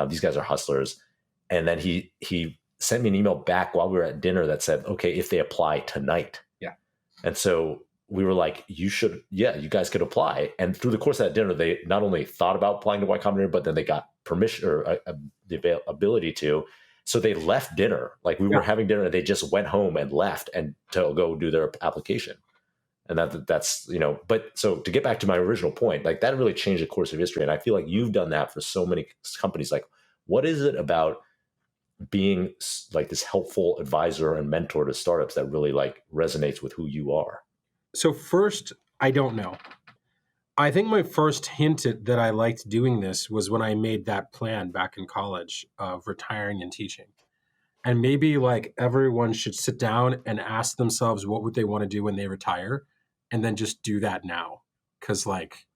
Speaker 3: These guys are hustlers. And then he sent me an email back while we were at dinner that said, okay, if they apply tonight.
Speaker 2: Yeah.
Speaker 3: And so we were like, you guys could apply. And through the course of that dinner, they not only thought about applying to Y Combinator, but then they got permission or the ability to. So they left dinner. Like we were having dinner and they just went home and left and to go do their application. And that's, but so to get back to my original point, like that really changed the course of history. And I feel like you've done that for so many companies. Like, what is it about being like this helpful advisor and mentor to startups that really like resonates with who you are?
Speaker 2: So first, I don't know. I think my first hint that I liked doing this was when I made that plan back in college of retiring and teaching. And maybe like everyone should sit down and ask themselves what would they want to do when they retire, and then just do that now. Because like,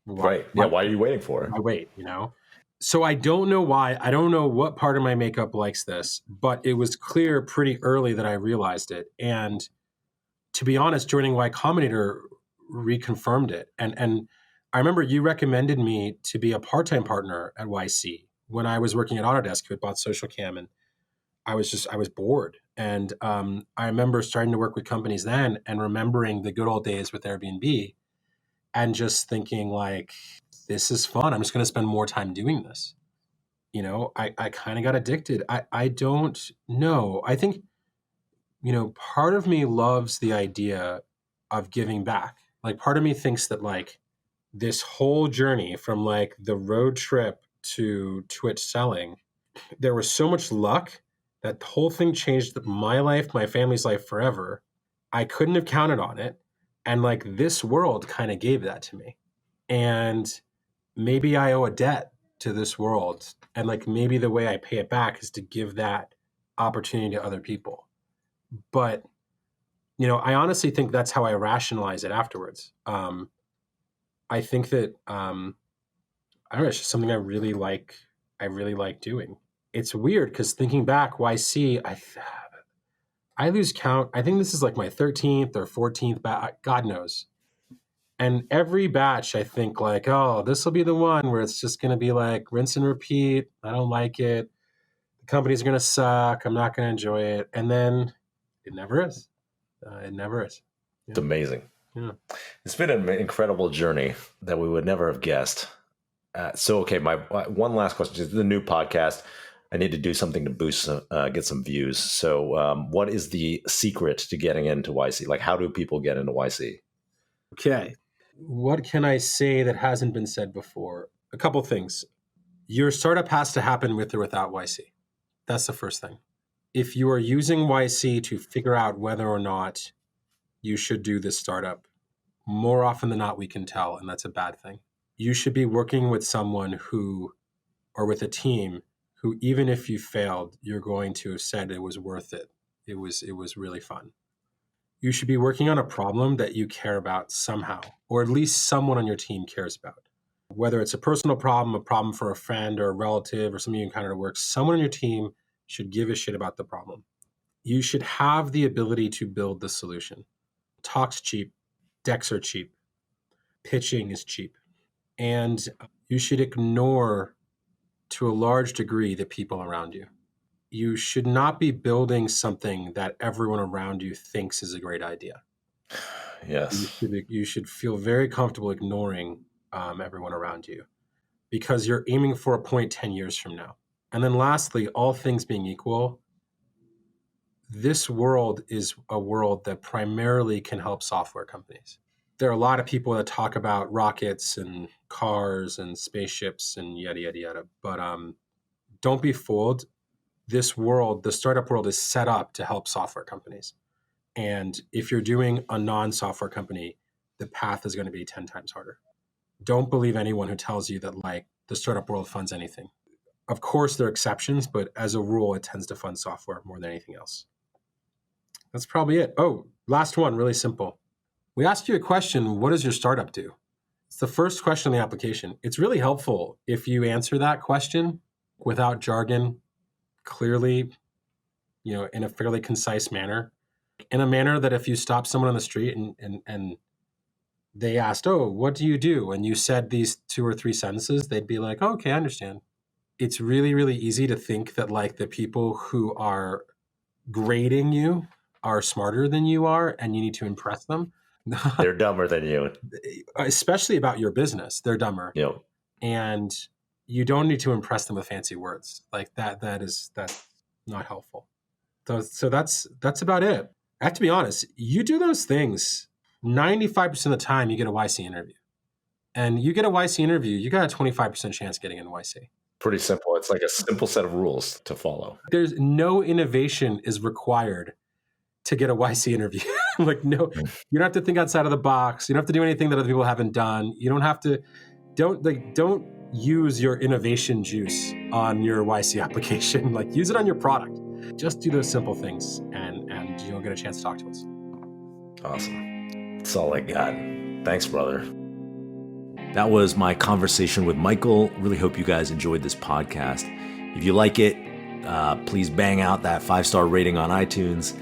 Speaker 3: why are you waiting for it?
Speaker 2: I wait, So I don't know why. I don't know what part of my makeup likes this, but it was clear pretty early that I realized it. And to be honest, joining Y Combinator reconfirmed it. And I remember you recommended me to be a part-time partner at YC when I was working at Autodesk, who had bought SocialCam, and I was bored. And I remember starting to work with companies then and remembering the good old days with Airbnb and just thinking like, this is fun. I'm just going to spend more time doing this. I kind of got addicted. I don't know. I think, part of me loves the idea of giving back. Like part of me thinks that like this whole journey from like the road trip to Twitch selling, there was so much luck that the whole thing changed my life, my family's life forever. I couldn't have counted on it. And like this world kind of gave that to me. And maybe I owe a debt to this world. And like maybe the way I pay it back is to give that opportunity to other people. But, I honestly think that's how I rationalize it afterwards. I think that, I don't know, it's just something I really like doing. It's weird because thinking back, YC, I lose count. I think this is like my 13th or 14th batch, God knows. And every batch, I think like, oh, this will be the one where it's just going to be like rinse and repeat. I don't like it. The companies are going to suck. I'm not going to enjoy it. And then it never is. It never is.
Speaker 3: Yeah. It's amazing.
Speaker 2: Yeah.
Speaker 3: It's been an incredible journey that we would never have guessed. Okay, my one last question is the new podcast. I need to do something to boost, get some views. So what is the secret to getting into YC? Like, how do people get into YC?
Speaker 2: Okay. What can I say that hasn't been said before? A couple things. Your startup has to happen with or without YC. That's the first thing. If you are using YC to figure out whether or not you should do this startup, more often than not, we can tell, and that's a bad thing. You should be working with someone or with a team who, even if you failed, you're going to have said it was worth it. It was really fun. You should be working on a problem that you care about somehow, or at least someone on your team cares about. Whether it's a personal problem, a problem for a friend or a relative, or something you encountered at work, someone on your team should give a shit about the problem. You should have the ability to build the solution. Talk's cheap, decks are cheap, pitching is cheap, and you should ignore to a large degree the people around you. You should not be building something that everyone around you thinks is a great idea.
Speaker 3: Yes.
Speaker 2: You should feel very comfortable ignoring everyone around you because you're aiming for a point 10 years from now. And then lastly, all things being equal, this world is a world that primarily can help software companies. There are a lot of people that talk about rockets and cars and spaceships and yada, yada, yada. But don't be fooled. This world, the startup world, is set up to help software companies. And if you're doing a non-software company, the path is going to be 10 times harder. Don't believe anyone who tells you that like the startup world funds anything. Of course, there are exceptions, but as a rule, it tends to fund software more than anything else. That's probably it. Oh, last one, really simple. We asked you a question, what does your startup do? It's the first question in the application. It's really helpful if you answer that question without jargon, clearly, in a fairly concise manner, in a manner that if you stop someone on the street and they asked, oh, what do you do? And you said these 2 or 3 sentences, they'd be like, oh, okay, I understand. It's really, really easy to think that like the people who are grading you are smarter than you are and you need to impress them.
Speaker 3: They're dumber than you.
Speaker 2: Especially about your business. They're dumber.
Speaker 3: Yep.
Speaker 2: And you don't need to impress them with fancy words. Like that's not helpful. So that's about it. I have to be honest, you do those things 95% of the time you get a YC interview. And you get a YC interview, you got a 25% chance of getting an YC.
Speaker 3: Pretty simple. It's like a simple set of rules to follow.
Speaker 2: There's no innovation is required to get a YC interview. Like, no, you don't have to think outside of the box. You don't have to do anything that other people haven't done. You don't have to, don't use your innovation juice on your YC application. Like, use it on your product. Just do those simple things and you'll get a chance to talk to us.
Speaker 3: Awesome. That's all I got. Thanks, brother.
Speaker 1: That was my conversation with Michael. Really hope you guys enjoyed this podcast. If you like it, please bang out that 5-star rating on iTunes.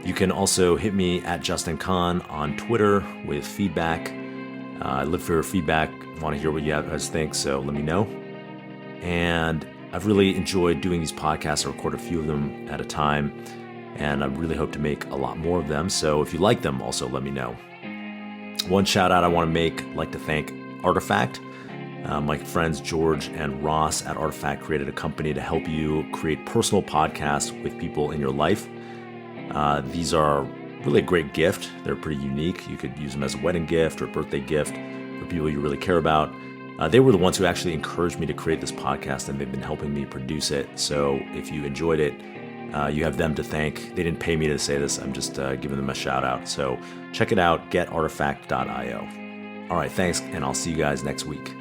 Speaker 1: You can also hit me at Justin Kahn on Twitter with feedback. I look for your feedback. I want to hear what you guys think, so let me know. And I've really enjoyed doing these podcasts. I record a few of them at a time, and I really hope to make a lot more of them. So if you like them, also let me know. One shout out I want to like to thank Artifact. My friends George and Ross at Artifact created a company to help you create personal podcasts with people in your life. These are really a great gift. They're pretty unique. You could use them as a wedding gift or a birthday gift for people you really care about. They were the ones who actually encouraged me to create this podcast, and they've been helping me produce it. So if you enjoyed it, you have them to thank. They didn't pay me to say this. I'm just giving them a shout out. So check it out, getartifact.io. All right, thanks, and I'll see you guys next week.